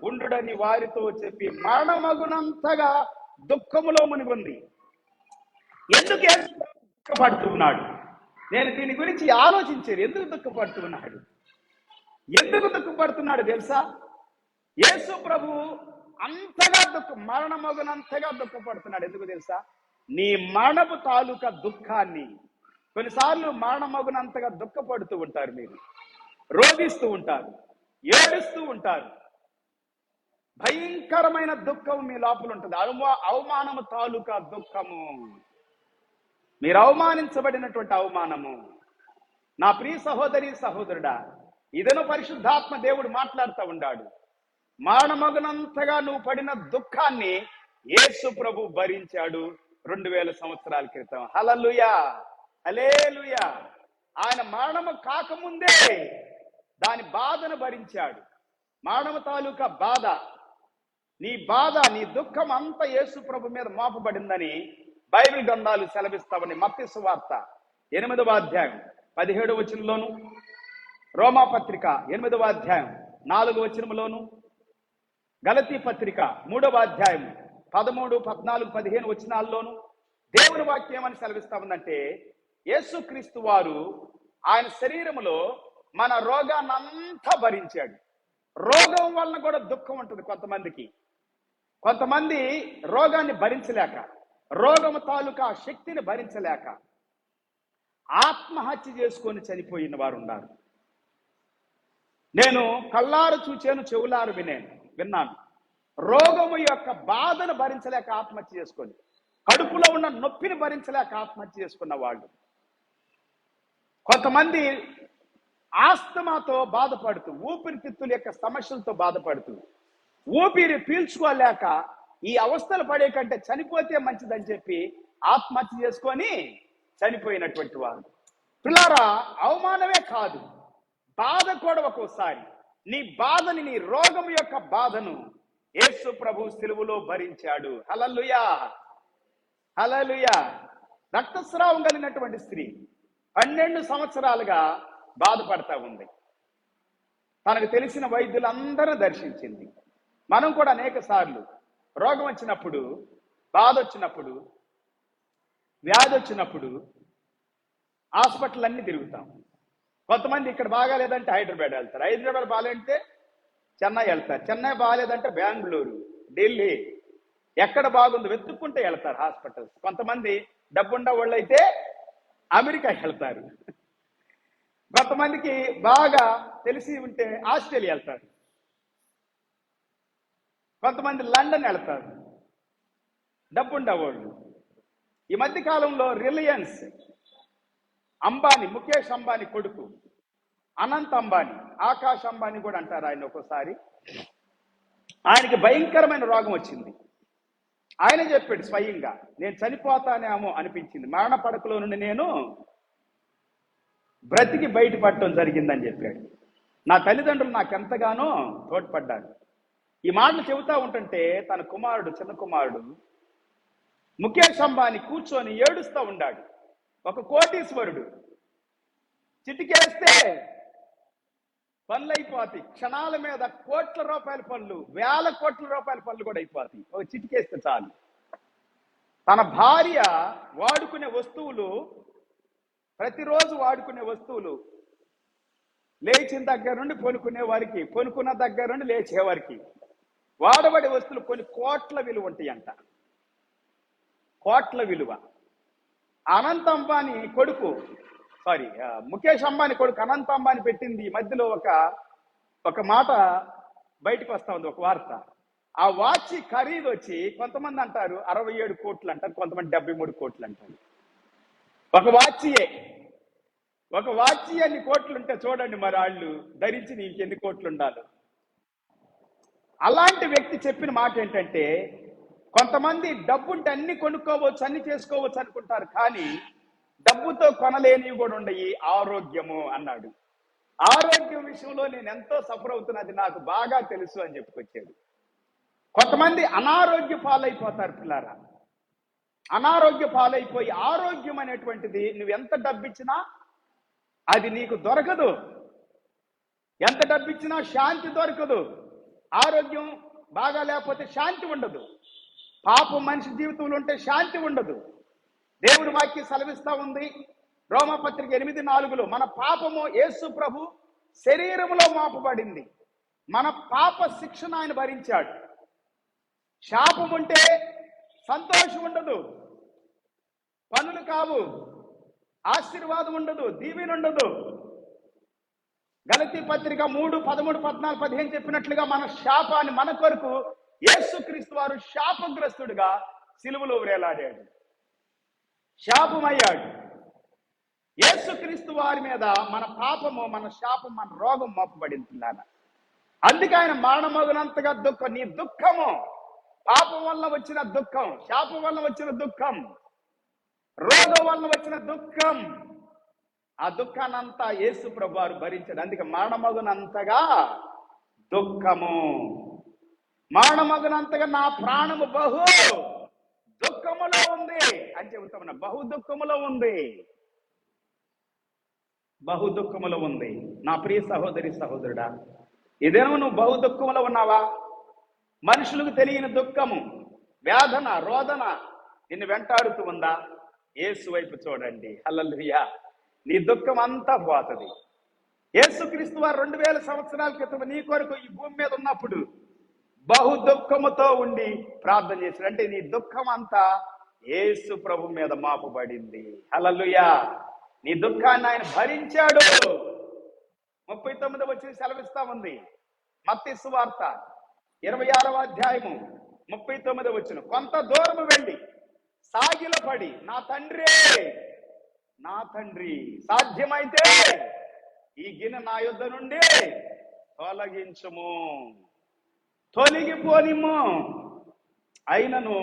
ఉండుడని వారితో చెప్పి, మరణమగునంతగా దుఃఖములో మునిగి ఉంది. ఎందుకు యేసు దుఃఖపడుతున్నాడు? నేను దీని గురించి ఆలోచించాను. ఎందుకు దుఃఖపడుతున్నాడు? ఎందుకు దుఃఖపడుతున్నాడు తెలుసా? యేసు ప్రభు అంతగా మరణమగునంతగా దుఃఖపడుతున్నాడు. ఎందుకు తెలుసా? నీ మరణపు తాలూకా దుఃఖాన్ని, కొన్నిసార్లు మరణమగునంతగా దుఃఖపడుతూ ఉంటారు, మీరు రోధిస్తూ ఉంటారు, ఏడుస్తూ ఉంటారు. భయంకరమైన దుఃఖం మీ లోపల ఉంటుంది. అవమానము తాలూకా దుఃఖము, మీరు అవమానించబడినటువంటి అవమానము. నా ప్రియ సహోదరి సహోదరుడా, ఇదను పరిశుద్ధాత్మ దేవుడు మాట్లాడుతూ ఉన్నాడు. మరణమగునంతగా నువ్వు పడిన దుఃఖాన్ని యేసు ప్రభు భరించాడు 2000 సంవత్సరాల క్రితం. హల్లెలూయా, హల్లెలూయా. ఆయన మరణము కాకముందే దాని బాధను భరించాడు. మరణము తాలూకా బాధ, నీ బాధ, నీ దుఃఖం అంతా యేసు ప్రభు మీద మోపబడిందని బైబిల్ గ్రంథాలు సెలవిస్తామని. మత్తయి సువార్త 8వ అధ్యాయం 17వ వచనంలోను, రోమా పత్రిక 8వ అధ్యాయం 4వ వచనంలోను, గలతీ పత్రిక 3వ అధ్యాయం 13, 14, 15 వచనాల్లోను దేవుని వాక్యం అని సెలవిస్తా ఉందంటే, యేసుక్రీస్తు వారు ఆయన శరీరములో మన రోగాన్నంతా భరించాడు. రోగం వలన కూడా దుఃఖం ఉంటుంది కొంతమందికి. కొంతమంది రోగాన్ని భరించలేక, రోగము తాలూకా శక్తిని భరించలేక ఆత్మహత్య చేసుకొని చనిపోయిన వారు ఉన్నారు. నేను కళ్ళారు చూచాను, చెవులారు విన్నాను. రోగము యొక్క బాధను భరించలేక ఆత్మహత్య చేసుకొని, కడుపులో ఉన్న నొప్పిని భరించలేక ఆత్మహత్య చేసుకున్న వాళ్ళు. కొంతమంది ఆస్తమాతో బాధపడుతూ, ఊపిరితిత్తుల యొక్క సమస్యలతో బాధపడుతూ, ఊపిరి పీల్చుకోలేక ఈ అవస్థలు పడే కంటే చనిపోతే మంచిదని చెప్పి ఆత్మహత్య చేసుకొని చనిపోయినటువంటి వారు. పిల్లారా, అవమానమే కాదు, బాధ కూడా ఒక్కోసారి. నీ బాధని, నీ రోగం యొక్క బాధను యేసు ప్రభు సిలువలో భరించాడు. హల్లెలూయా, హల్లెలూయా. రక్తస్రావం కలిగినటువంటి స్త్రీ 12 సంవత్సరాలుగా బాధపడతా ఉంది. తనకు తెలిసిన వైద్యులందరూ దర్శించింది. మనం కూడా అనేక సార్లు రోగం వచ్చినప్పుడు, బాధ వచ్చినప్పుడు, వ్యాధి వచ్చినప్పుడు హాస్పిటల్ అన్ని తిరుగుతాం. కొంతమంది ఇక్కడ బాగాలేదంటే హైదరాబాద్ వెళ్తారు, హైదరాబాద్ బాగాలంటే చెన్నై వెళ్తారు, చెన్నై బాగాలేదంటే బెంగళూరు, ఢిల్లీ, ఎక్కడ బాగుందో వెతుక్కుంటే వెళ్తారు హాస్పిటల్స్. కొంతమంది డబ్బుండ వాళ్ళు అయితే అమెరికా వెళ్తారు. కొంతమందికి బాగా తెలిసి ఉంటే ఆస్ట్రేలియా వెళ్తారు, కొంతమంది లండన్ వెళ్తారు, డబ్బుండేవాళ్ళు. ఈ మధ్య కాలంలో రిలయన్స్ అంబానీ, ముఖేష్ అంబానీ కొడుకు అనంత్ అంబానీ, ఆకాష్ అంబానీ కూడా అంటారు ఆయన ఒక్కోసారి, ఆయనకి భయంకరమైన రోగం వచ్చింది. ఆయన చెప్పాడు స్వయంగా, నేను చనిపోతానేమో అనిపించింది, మరణ పడకలో నుండి నేను బ్రతికి బయటపడటం జరిగిందని చెప్పాడు. నా తల్లిదండ్రులు నాకు ఎంతగానో తోడ్పడ్డారు. ఈ మాటలు చెబుతా ఉంటుంటే తన కుమారుడు, చిన్న కుమారుడు ముఖేష్ అంబానీ కూర్చొని ఏడుస్తూ ఉన్నాడు. ఒక కోటీశ్వరుడు, చిటికేస్తే పనులు అయిపోతాయి. క్షణాల మీద కోట్ల రూపాయల పనులు, వేల కోట్ల రూపాయల పనులు కూడా అయిపోతాయి ఒక చిటికేస్తే చాలు. తన భార్య వాడుకునే వస్తువులు, ప్రతిరోజు వాడుకునే వస్తువులు, లేచిన దగ్గర నుండి కొనుక్కునే వారికి, కొనుక్కున్న దగ్గర నుండి లేచే వారికి వాడబడే వస్తువులు కొన్ని కోట్ల విలువ ఉంటాయంట. కోట్ల విలువ. అనంత్ అంబానీ కొడుకు, ముఖేష్ అంబానీ కొడుకు అనంత్ అంబానీ పెట్టింది ఈ మధ్యలో ఒక మాట బయటకు వస్తా ఉంది, ఒక వార్త. ఆ వాచ్ ఖరీదు వచ్చి కొంతమంది అంటారు 67 కోట్లు అంటారు, కొంతమంది 73 కోట్లు అంటారు. ఒక వాచ్ అన్ని కోట్లు ఉంటే చూడండి మరి వాళ్ళు ధరించి నీకెన్ని కోట్లు ఉండాలి. అలాంటి వ్యక్తి చెప్పిన మాట ఏంటంటే, కొంతమంది డబ్బుంటే అన్ని కొనుక్కోవచ్చు, అన్ని చేసుకోవచ్చు అనుకుంటారు, కానీ డబ్బుతో కొనలేనివి కూడా ఉండయి ఆరోగ్యము అన్నాడు. ఆరోగ్యం విషయంలో నేను ఎంతో సఫర్ అవుతున్నది నాకు బాగా తెలుసు అని చెప్పుకొచ్చాడు. కొంతమంది అనారోగ్య పాలైపోతారు పిల్లారా. అనారోగ్య పాలైపోయి ఆరోగ్యం అనేటువంటిది నువ్వు ఎంత డబ్బిచ్చినా అది నీకు దొరకదు. ఎంత డబ్బిచ్చినా శాంతి దొరకదు. ఆరోగ్యం బాగా లేకపోతే శాంతి ఉండదు. పాపం మనిషి జీవితంలో ఉంటే శాంతి ఉండదు. దేవుడి వాక్యం సెలవిస్తా ఉంది రోమపత్రిక 8:4 మన పాపము యేసు ప్రభు శరీరములో మోపబడింది, మన పాప శిక్షణ ఆయన భరించాడు. శాపం ఉంటే సంతోషం ఉండదు, పనులు కావు, ఆశీర్వాదం ఉండదు, దీవెన ఉండదు. గలతీ పత్రిక 3:13-14-15 చెప్పినట్లుగా మన శాపాన్ని మన కొరకు యేసుక్రీస్తు వారు శాపగ్రస్తుడిగా సిలువలో వేలాడాడు, శాపమయ్యాడు. యేసుక్రీస్తు వారి మీద మన పాపము, మన శాపం, మన రోగం మోపబడింది. అందుకే ఆయన మరణమగునంతగా దుఃఖం. నీ దుఃఖము పాపం వల్ల వచ్చిన దుఃఖం, శాపం వల్ల వచ్చిన దుఃఖం, రోగం వల్ల వచ్చిన దుఃఖం, ఆ దుఃఖాన్నంతా యేసు ప్రభు వారు భరించాడు. అందుకే మరణమగునంతగా దుఃఖము, మరణమగునంతగా నా ప్రాణము బహు దుఃఖములో ఉంది అని చెబుతామన్నా. బహు దుఃఖములో ఉంది, బహు దుఃఖములో ఉంది. నా ప్రియ సహోదరి సహోదరుడా, ఇదేమో నువ్వు బహు దుఃఖములో ఉన్నావా? మనుషులకు తెలియని దుఃఖము, వేదన, రోదన నిన్ను వెంటాడుతూ ఉందా? యేసు వైపు చూడండి. హల్లెలూయా. నీ దుఃఖం అంతా పోతుంది. యేసుక్రీస్తు వారు 2000 సంవత్సరాల క్రితం నీ కొరకు ఈ భూమి మీద ఉన్నప్పుడు బహు దుఃఖముతో ఉండి ప్రార్థన చేశాడు. అంటే నీ దుఃఖం అంతా యేసు ప్రభు మీద మాపబడింది. హల్లెలూయా. నీ దుఃఖాన్ని ఆయన భరించాడు. 39వ వచనం సెలవిస్తా ఉంది మత్తయి సువార్త 26వ అధ్యాయము 39వ వచనం. కొంత దూరము వెళ్ళి సాగిలపడి, నా తండ్రి సాధ్యమైతే ఈ గిన్నె నా యొద్ద నుండి తొలగించుము, తొలగిపోనిమ్ము, అయినను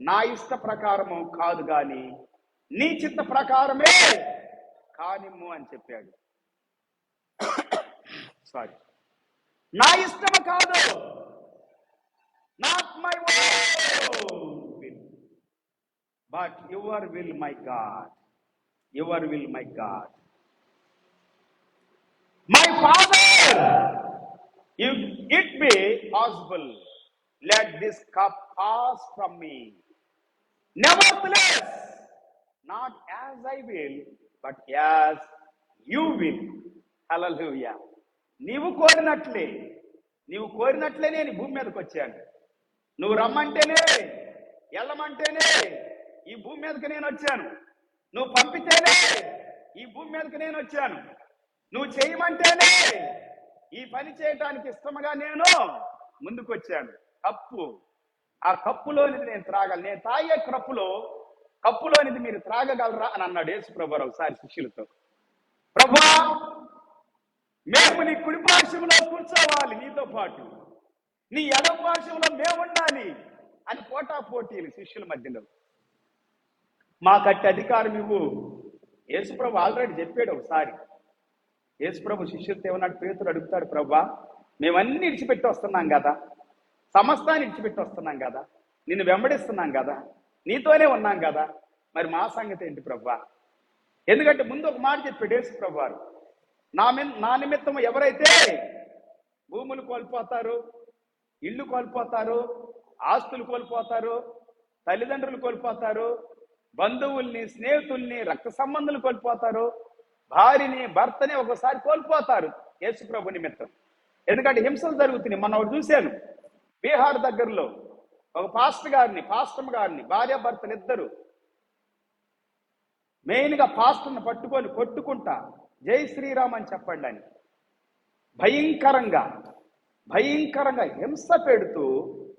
నా ఇష్ట ప్రకారము కాదు గాని నీ చిత్త ప్రకారమే కానిమ్ము అని చెప్పాడు. నా ఇష్టము కాదు, not my will but your will my God, your will my God. My father, if it be possible, let this cup pass from me. Nevertheless, not as I will, but as you will. Hallelujah. నీవు కోరినట్లే నేను భూమి మీదకి వచ్చాను. నువ్వు రమ్మంటేనే, వెళ్ళమంటేనే ఈ భూమి మీదకి నేను వచ్చాను. నువ్వు పంపితేనే ఈ భూమి మీదకి నేను వచ్చాను. నువ్వు చేయమంటేనే ఈ పని చేయటానికి ఇష్టముగా నేను ముందుకు వచ్చాను. ఆ కప్పులోనిది నేను త్రాగాలి. నేను తాగే కప్పులోనిది మీరు త్రాగగలరా అని అన్నాడు యేసు ప్రభు ఒకసారి శిష్యులతో. ప్రభువా, మేము నీ కుడి పార్శ్వంలో కూర్చోవాలి, నీతో పాటు నీ ఎడమ పార్శ్వంలో మేము ఉండాలి అని పోటీలు శిష్యుల మధ్యలో. మాకట్టి అధికారం ఇవ్వు. యేసు ప్రభు ఆల్రెడీ చెప్పాడు ఒకసారి. యేసు ప్రభు శిష్యులతో ఏమన్నాడు? పేతురు అడుగుతాడు, ప్రభువా, మేమన్నీ విడిచిపెట్టి వస్తున్నాం కదా, సమస్తాన్ని విడిచిపెట్టి వస్తున్నాం కదా, నిన్ను వెంబడిస్తున్నాం కదా, నీతోనే ఉన్నాం కదా, మరి మా సంగతి ఏంటి ప్రభువా? ఎందుకంటే ముందు ఒక మాట చెప్పాడు యేసు ప్రభు వారు, నా నిమిత్తం ఎవరైతే భూములు కోల్పోతారు, ఇల్లు కోల్పోతారు, ఆస్తులు కోల్పోతారు, తల్లిదండ్రులు కోల్పోతారు, బంధువుల్ని, స్నేహితుల్ని, రక్త సంబంధులు కోల్పోతారు, భార్యని, భర్తని ఒకసారి కోల్పోతారు యేసు ప్రభు నిమిత్తం. ఎందుకంటే హింసలు జరుగుతున్నాయి. మొన్న ఒకటి చూశాను, బీహార్ దగ్గరలో ఒక పాస్టర్ గారిని భార్య భర్తలు ఇద్దరు మెయిన్గా పాస్టర్ని పట్టుకొని కొట్టుకుంటా జై శ్రీరామ్ అని చెప్పండి అని భయంకరంగా హింస పెడుతూ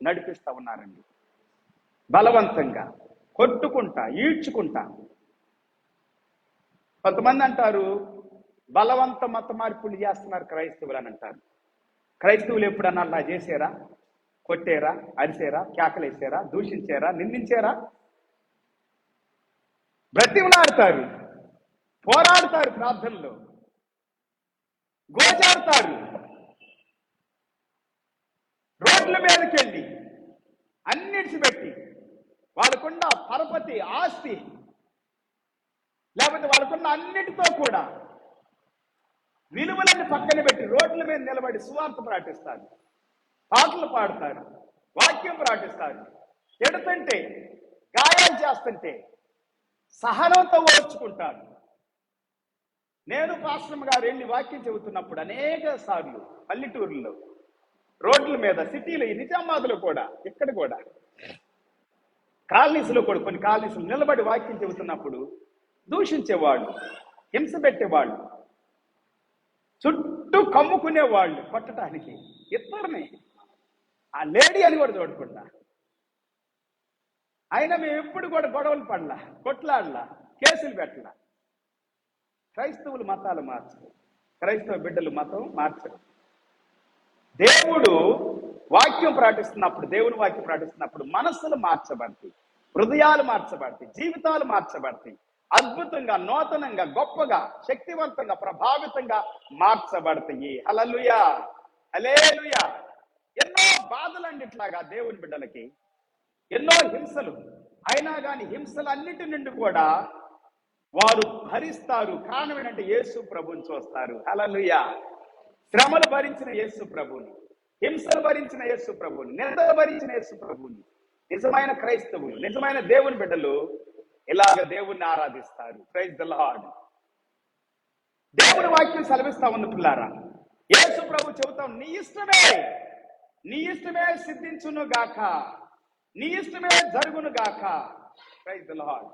నడిపిస్తా ఉన్నారండి. బలవంతంగా కొట్టుకుంటా, ఈడ్చుకుంటా. కొంతమంది అంటారు బలవంత మత మార్పులు చేస్తున్నారు క్రైస్తవులు అని అంటారు. క్రైస్తవులు ఎప్పుడన్నా అలా చేసారా? కొట్టేరా, అరిసేరా, కేకలేసారా, దూషించారా, నిందించారా? బ్రతిమలాడతారు, పోరాడతారు, ప్రార్థనలో గోచాడతారు, రోడ్ల మీదకి వెళ్ళి అన్నిటి పెట్టి వాళ్ళకున్న పరపతి, ఆస్తి, లేకపోతే వాళ్ళకున్న అన్నిటితో కూడా విలువలన్నీ పక్కన పెట్టి రోడ్ల మీద నిలబడి సువార్త ప్రకటిస్తారు, పాటలు పాడతారు, వాక్యం ప్రకటిస్తారు. ఎడుతుంటే, గాయాలు చేస్తుంటే సహనంతో ఓర్చుకుంటారు. నేను పాస్టర్ గారు వెళ్ళి వాక్యం చెబుతున్నప్పుడు అనేక సార్లు పల్లెటూరులో, రోడ్ల మీద, సిటీలో, నిజామాబాద్లో కూడా, ఇక్కడ కూడా, కాలనీస్లో కూడా, కొన్ని కాలనీస్లో నిలబడి వాక్యం చెబుతున్నప్పుడు దూషించేవాళ్ళు, హింస పెట్టేవాళ్ళు, చుట్టూ కమ్ముకునేవాళ్ళు కొట్టడానికి. ఇద్దరిని ఆ లేడీ అని కూడా చూడకుండా. అయినా మేము ఎప్పుడు కూడా గొడవలు పడలా, కొట్లాడలా, కేసులు పెట్టలా. క్రైస్తవులు మతాలు మార్చరు, క్రైస్తవ బిడ్డలు మతం మార్చరు. దేవుడు వాక్యం ప్రకటిస్తున్నప్పుడు, దేవుని వాక్యం ప్రకటిస్తున్నప్పుడు మనస్సులు మార్చబడతాయి, హృదయాలు మార్చబడతాయి, జీవితాలు మార్చబడతాయి. అద్భుతంగా, నూతనంగా, గొప్పగా, శక్తివంతంగా, ప్రభావితంగా మార్చబడతాయి. హల్లెలూయా, హల్లెలూయా. ఎన్నో బాధలండి ఇట్లాగా దేవుని బిడ్డలకి, ఎన్నో హింసలు. అయినా కానీ హింసలన్నిటి నుండి కూడా వారు భరిస్తారు. కారణం ఏంటంటే యేసు ప్రభుని చూస్తారు. హల్లెలూయా. శ్రమలు భరించిన యేసు ప్రభుని, హింసలు భరించిన యేసు ప్రభుని, నిందలు భరించిన యేసు ప్రభుని. నిజమైన క్రైస్తవులు, నిజమైన దేవుని బిడ్డలు ఇలాగ దేవుణ్ణి ఆరాధిస్తారు. Praise the Lord. దేవుని వాక్యం సెలవిస్తా ఉంది పిల్లారా. యేసు ప్రభు చెబుతాం, నీ ఇష్టమే సిద్ధించును గాక, నీ ఇష్టమే జరుగును గాక. Praise the Lord.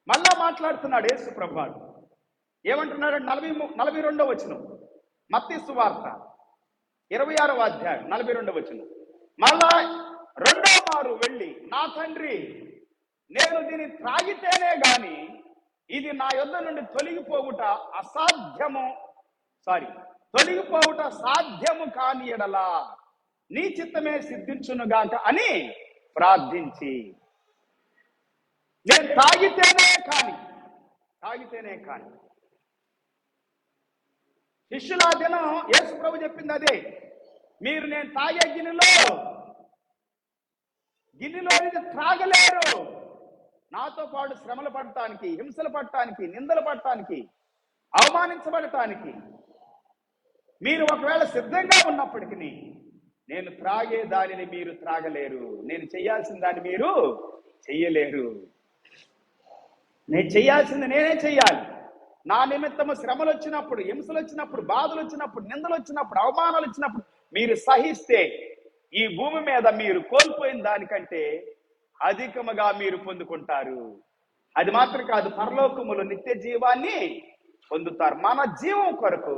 మళ్ళా మాట్లాడుతున్నాడు యేసు ప్రభు. ఏమంటున్నాడు? 42వ వచనం, మత్తయి సువార్త 26వ అధ్యాయం 42వ వచనం. మళ్ళా రెండో మారు వెళ్ళి, నా తండ్రి, నేను దీన్ని త్రాగితేనే గాని ఇది నా యొద్ద నుండి తొలగిపోవుట సాధ్యము కాని ఎడలా నీ చిత్తమే సిద్ధించునుగాక అని ప్రార్థించి, నేను తాగితేనే కాని. శిష్యుల దినం యేసు ప్రభు చెప్పింది అదే. మీరు నేను తాగే గిన్నెలో ఇది త్రాగలేరు. నాతో పాటు శ్రమలు పడటానికి, హింసలు పడటానికి, నిందలు పడటానికి, అవమానించబడటానికి మీరు ఒకవేళ సిద్ధంగా ఉన్నప్పటికీ నేను త్రాగే దానిని మీరు త్రాగలేరు, నేను చేయాల్సిన దాన్ని మీరు చెయ్యలేరు. నేను చేయాల్సింది నేనే చెయ్యాలి. నా నిమిత్తము శ్రమలు వచ్చినప్పుడు, హింసలు వచ్చినప్పుడు, బాధలు వచ్చినప్పుడు, నిందలు వచ్చినప్పుడు, అవమానాలు వచ్చినప్పుడు మీరు సహిస్తే ఈ భూమి మీద మీరు కోల్పోయిన దానికంటే అధికముగా మీరు పొందుకుంటారు. అది మాత్రం కాదు, పరలోకములో నిత్య జీవాన్ని పొందుతారు. మన జీవం కొరకు,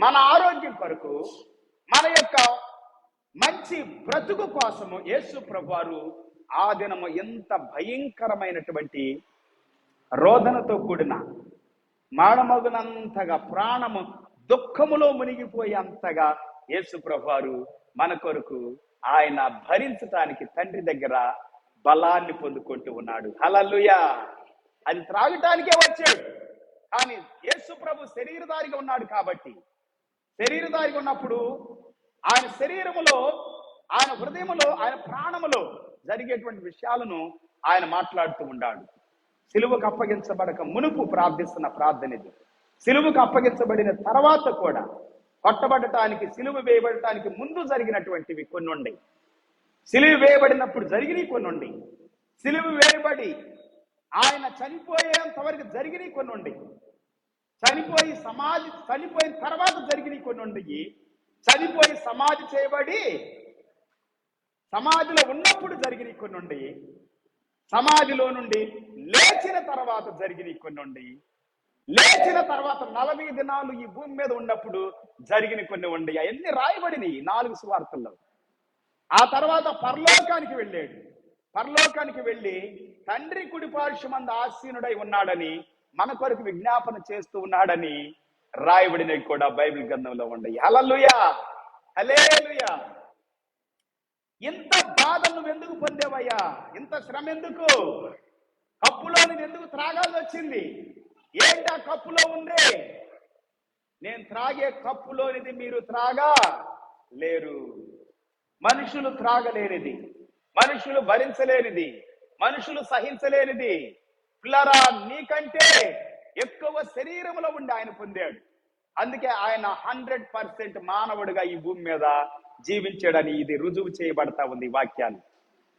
మన ఆరోగ్యం కొరకు, మన యొక్క మంచి బ్రతుకు కోసము యేసు ప్రభువారు ఆ దినము ఎంత భయంకరమైనటువంటి రోదనతో కూడిన, మానమగునంతగా, ప్రాణము దుఃఖములో మునిగిపోయేంతగా యేసు ప్రభువారు మన కొరకు ఆయన భరించటానికి తండ్రి దగ్గర బలాన్ని పొందుకుంటూ ఉన్నాడు. హల్లెలూయా. అది త్రాగటానికే వచ్చాడు. కానీ యేసు ప్రభు శరీరధారిగా ఉన్నాడు కాబట్టి, శరీరధారిగా ఉన్నప్పుడు ఆయన శరీరములో, ఆయన హృదయములో, ఆయన ప్రాణములో జరిగేటువంటి విషయాలను ఆయన మాట్లాడుతూ ఉన్నాడు. సిలువకు అప్పగించబడక మునుపు ప్రార్థిస్తున్న ప్రార్థన ఇది. సిలువకు అప్పగించబడిన తర్వాత కూడా కొట్టబడటానికి, సిలువ వేయబడటానికి ముందు జరిగినటువంటివి కొన్ని ఉన్నాయి. సిలువ వేయబడినప్పుడు జరిగినవి కొన్ని ఉన్నాయి. సిలువ వేయబడి ఆయన చనిపోయేంత వరకు జరిగినవి కొన్ని ఉన్నాయి. చనిపోయిన తర్వాత జరిగినవి కొన్ని ఉన్నాయి. చనిపోయి సమాధి చేయబడి సమాధిలో ఉన్నప్పుడు జరిగినవి కొన్ని ఉన్నాయి. సమాధిలో నుండి లేచిన తర్వాత జరిగినవి కొన్ని ఉన్నాయి. లేచిన తర్వాత 40 దినాలు ఈ భూమి మీద ఉన్నప్పుడు జరిగిన కొన్ని ఉన్నాయి. అవన్నీ రాయబడినాయి 4 సువార్తల్లో. ఆ తర్వాత పరలోకానికి వెళ్ళాడు. పరలోకానికి వెళ్ళి తండ్రి కుడి పార్శ్వమందు ఆసీనుడై ఉన్నాడని, మన కొరకు విజ్ఞాపన చేస్తూ ఉన్నాడని రాయబడినవి కూడా బైబిల్ గ్రంథంలో ఉన్నాయి. హల్లెలూయా, హల్లెలూయా. ఇంత బాధ నువ్వు ఎందుకు పొందేవయ్యా? ఇంత శ్రమ ఎందుకు? కప్పులోని ఎందుకు త్రాగాల్సి వచ్చింది? ఏంటి ఆ కప్పులో ఉంది? నేను త్రాగే కప్పులోనిది మీరు త్రాగా లేరు. మనుషులు త్రాగలేనిది, మనుషులు భరించలేనిది, మనుషులు సహించలేనిది పిల్లరా నీకంటే ఎక్కువ శరీరంలో ఉండి ఆయన పొందాడు. అందుకే ఆయన 100% మానవుడిగా ఈ భూమి మీద జీవించాడని ఇది రుజువు చేయబడతా ఉంది ఈ వాక్యాలు.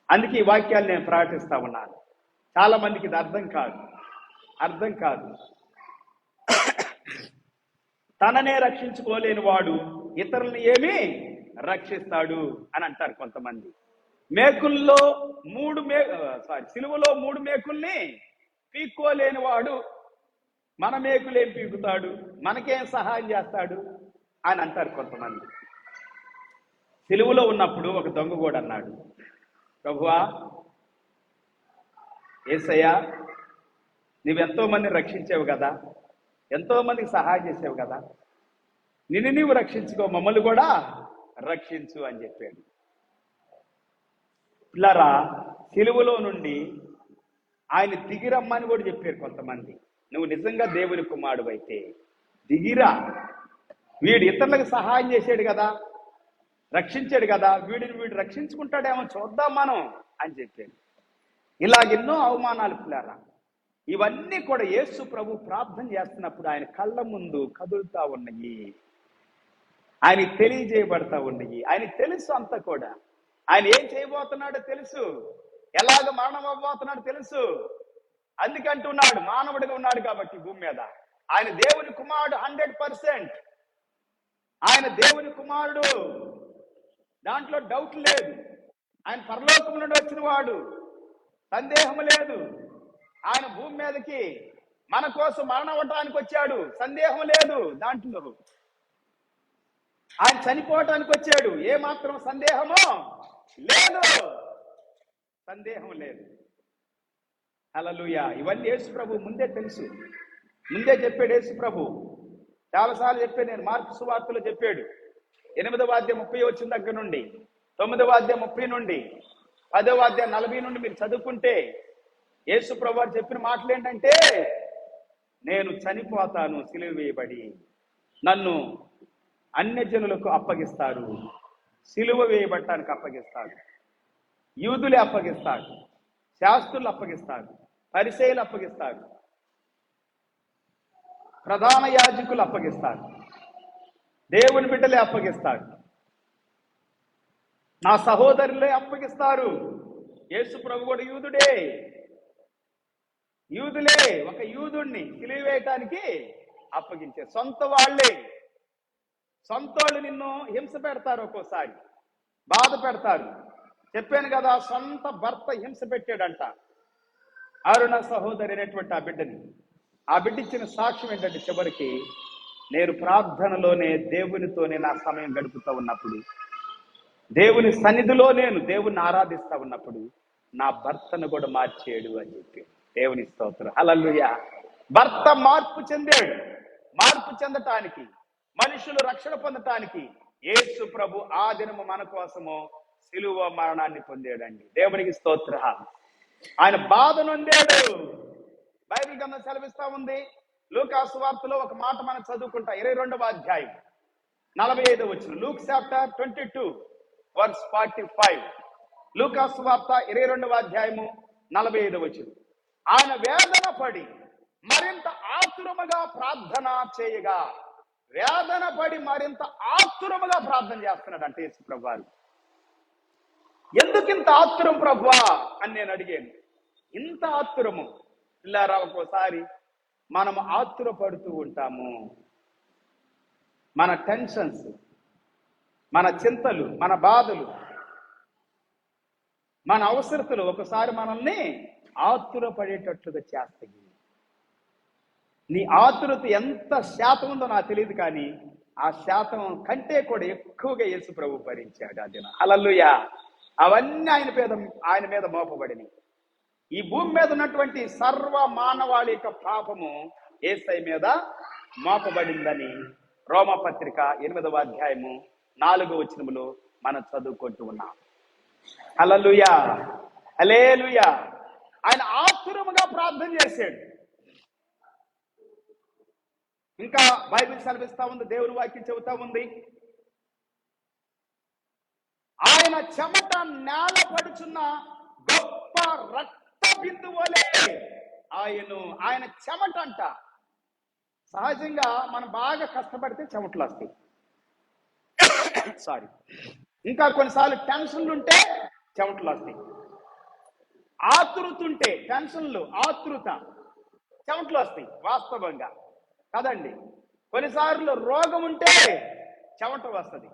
అందుకే ఈ వాక్యాలు నేను ప్రకటిస్తా ఉన్నాను. చాలా మందికి ఇది అర్థం కాదు. తననే రక్షించుకోలేని వాడు ఇతరులను ఏమి రక్షిస్తాడు అని అంటారు కొంతమంది. సిలువలో 3 మేకుల్ని పీక్కోలేని వాడు మన మేకులేం పీకుతాడు, మనకేం సహాయం చేస్తాడు అని అంటారు కొంతమంది. సిలువలో ఉన్నప్పుడు ఒక దొంగ కూడా అన్నాడు, ప్రభువా, యేసయ్యా, నువ్వెంతో మందిని రక్షించావు కదా, ఎంతో మందికి సహాయం చేసావు కదా, నిన్ను నీవు రక్షించుకో, మమ్మల్ని కూడా రక్షించు అని చెప్పాడు. పిల్లరా, సిలువలో నుండి ఆయన దిగిరమ్మని కూడా చెప్పారు కొంతమంది. నువ్వు నిజంగా దేవుని కుమారుడు అయితే దిగిరా, వీడు ఇతరులకు సహాయం చేశాడు కదా, రక్షించాడు కదా, వీడు రక్షించుకుంటాడేమో చూద్దాం మనం అని చెప్పాడు. ఇలాగెన్నో అవమానాలు పిల్లారా. ఇవన్నీ కూడా యేసు ప్రభు ప్రార్థన చేస్తున్నప్పుడు ఆయన కళ్ళ ముందు కదులుతా ఉన్నాయి, ఆయనకి తెలియజేయబడతా ఉన్నాయి. ఆయనకి తెలుసు అంతా కూడా. ఆయన ఏం చేయబోతున్నాడో తెలుసు, ఎలాగ మరణం అవ్వబోతున్నాడో తెలుసు. అందుకంటున్నాడు, మానవుడిగా ఉన్నాడు కాబట్టి భూమి మీద ఆయన దేవుని కుమారుడు 100%. ఆయన దేవుని కుమారుడు, దాంట్లో డౌట్ లేదు. ఆయన పరలోకం నుండి వచ్చిన వాడు, సందేహం లేదు. ఆయన భూమి మీదకి మన కోసం మరణం అవ్వటానికి వచ్చాడు, సందేహం లేదు దాంట్లో. ఆయన చనిపోవటానికి వచ్చాడు, ఏ మాత్రం సందేహమో లేదు, సందేహం లేదు. హల్లెలూయా. ఇవన్నీ యేసు ప్రభు ముందే తెలుసు, ముందే చెప్పాడు యేసు ప్రభు. చాలాసార్లు చెప్పాడు, నేను మార్కు సువార్తలో చెప్పాడు. 8వ అధ్యాయం 30 వచ్చిన దగ్గర నుండి 9వ అధ్యాయం 30 నుండి 10వ అధ్యాయం 40 నుండి మీరు చదువుకుంటే యేసు ప్రభు వారు చెప్పిన మాటలు ఏంటంటే, నేను చనిపోతాను సిలువ వేయబడి, నన్ను అన్యజనులకు అప్పగిస్తారు, సిలువ వేయబడటానికి అప్పగిస్తారు, యూదులే అప్పగిస్తారు, శాస్త్రులు అప్పగిస్తారు, పరిసయ్యులు అప్పగిస్తారు, ప్రధాన యాజకులు అప్పగిస్తారు, దేవుని బిడ్డలే అప్పగిస్తారు, నా సహోదరులే అప్పగిస్తారు. యేసు ప్రభు కూడా యూదులే ఒక యూదుణ్ణి సిలువ వేయటానికి అప్పగించారు. సొంత వాళ్ళు నిన్ను హింస పెడతారు, ఒక్కోసారి బాధ పెడతారు. చెప్పాను కదా, సొంత భర్త హింస పెట్టాడంట అరుణ సహోదరి అనేటువంటి ఆ బిడ్డ ఇచ్చిన సాక్ష్యం ఏంటంటే, చివరికి నేను ప్రార్థనలోనే దేవునితోనే నా సమయం గడుపుతూ ఉన్నప్పుడు, దేవుని సన్నిధిలో నేను దేవుణ్ణి ఆరాధిస్తా ఉన్నప్పుడు నా భర్తను కూడా మార్చేయడు అని చెప్పి దేవుని స్తోత్రం. హల్లెలూయా. భర్త మార్పు చెందాడు. మార్పు చెందటానికి, మనుషులు రక్షణ పొందటానికి యేసు ప్రభు ఆ దినము మన కోసము సిలువ మరణాన్ని పొందాడండి. దేవునికి స్తోత్ర. ఆయన బాధ నొందాడు. బైబిల్ గ్రంథం సెలవిస్తా ఉంది. లూకా సువార్తలో ఒక మాట మనం చదువుకుంటా, 22వ అధ్యాయం 45వ వచనం. Luke chapter 22 verse 45. లూకా సువార్త 22వ అధ్యాయము 45వ వచనం. ఆయన వేదన పడి మరింత ఆతురముగా ప్రార్థన చేయగా, వేదన పడి మరింత ఆతురముగా ప్రార్థన చేస్తున్నాడు అంటే యేసు ప్రభువారు. ఎందుకు ఇంత ఆతురం ప్రభువా అని నేను అడిగాను. ఇంత ఆతురము ఇల్లారా, ఒక్కోసారి మనం ఆతురపడుతూ ఉంటాము. మన టెన్షన్స్, మన చింతలు, మన బాధలు, మన అవసరతలు ఒకసారి మనల్ని ఆతురపడేటట్లుగా చేస్తాయి. నీ ఆతురత ఎంత శాతం ఉందో నాకు తెలియదు, కానీ ఆ శాతం కంటే కూడా ఎక్కువగా యేసు ప్రభు భరించాడు ఆ దినం. హల్లెలూయా. అవన్నీ ఆయన మీద మోపబడినాయి. ఈ భూమి మీద ఉన్నటువంటి సర్వ మానవాళి యొక్క పాపము యేసయ్య మీద మోపబడిందని రోమపత్రిక 8వ అధ్యాయము 4వ వచనములో మనం చదువుకుంటూ ఉన్నాం. హల్లెలూయా, హల్లెలూయా. ఆయన ఆతురముగా ప్రార్థన చేశాడు. ఇంకా బైబిల్ సెలవిస్తా ఉంది, దేవుని వాక్యం చెబుతా ఉంది, ఆయన చెమట నేల పడుచున్న గొప్ప రక్త బిందువులే ఆయన చెమట అంట. సహజంగా మనం బాగా కష్టపడితే చెమటలు వస్తాయి. సారీ. ఇంకా కొన్నిసార్లు టెన్షన్లు ఉంటే చెమటలు వస్తాయి. ఆతృత ఉంటే, టెన్షన్లు, ఆతృత, చెమటలు వస్తాయి వాస్తవంగా కదండి. కొన్నిసార్లు రోగం ఉంటే చెమట వస్తుంది.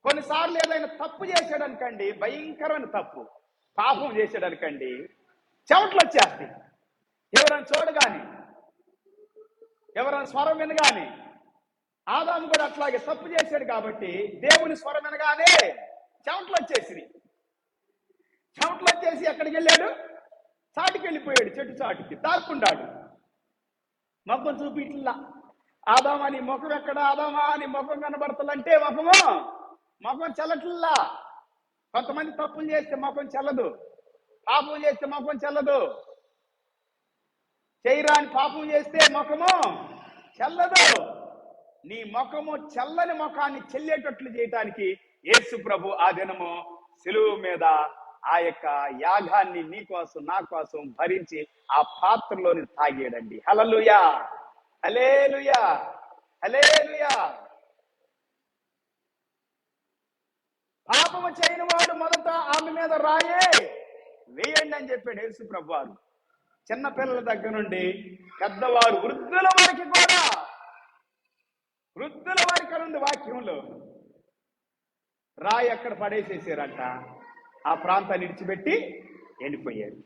కొన్నిసార్లు ఏదైనా తప్పు చేసాడనుకండి, భయంకరమైన తప్పు, పాపం చేసాడనుకండి, చెమటలు వచ్చేస్తాయి. ఎవరైనా చూడగానే, ఎవరైనా స్వరం వినగానే, ఆదాము కూడా అట్లాగే తప్పు చేశాడు కాబట్టి దేవుని స్వరం వినగానే చెమటలు వచ్చేసి, చెమటలు వచ్చేసి ఎక్కడికి వెళ్ళాడు? చాటుకి వెళ్ళిపోయాడు, చెట్టు చాటుకి దాక్కున్నాడు. మొఖం చూపిట్లా. ఆదామా నీ ముఖం ఎక్కడ? ఆదామా నీ ముఖం కనబడతాలంటే ముఖం చల్లట్లా. కొంతమంది తప్పులు చేస్తే ముఖం చల్లదు, పాపం చేస్తే ముఖం చల్లదు. చేయరాని పాపం చేస్తే ముఖము చల్లదు. నీ ముఖము చల్లని ముఖాన్ని చెల్లేటట్లు చేయటానికి యేసు ప్రభు ఆ దినము సిలువ మీద ఆ యొక్క యాగాన్ని నీ కోసం నా కోసం భరించి ఆ పాత్రలోని తాగాడండి. హల్లెలూయా, హల్లెలూయా, హల్లెలూయా. పాపము చేయని వాడు మొదట ఆమె మీద రాయే వేయండి అని చెప్పాడు యేసు ప్రభు వారు. చిన్న పిల్లల దగ్గర నుండి పెద్దవారు, వృద్ధుల వారికి కూడా, వృద్ధుల వారికి ఉంది వాక్యంలో. రాయి ఎక్కడ పడేసేసారంట, ఆ ప్రాంతాన్ని విడిచిపెట్టి వెళ్ళిపోయారు.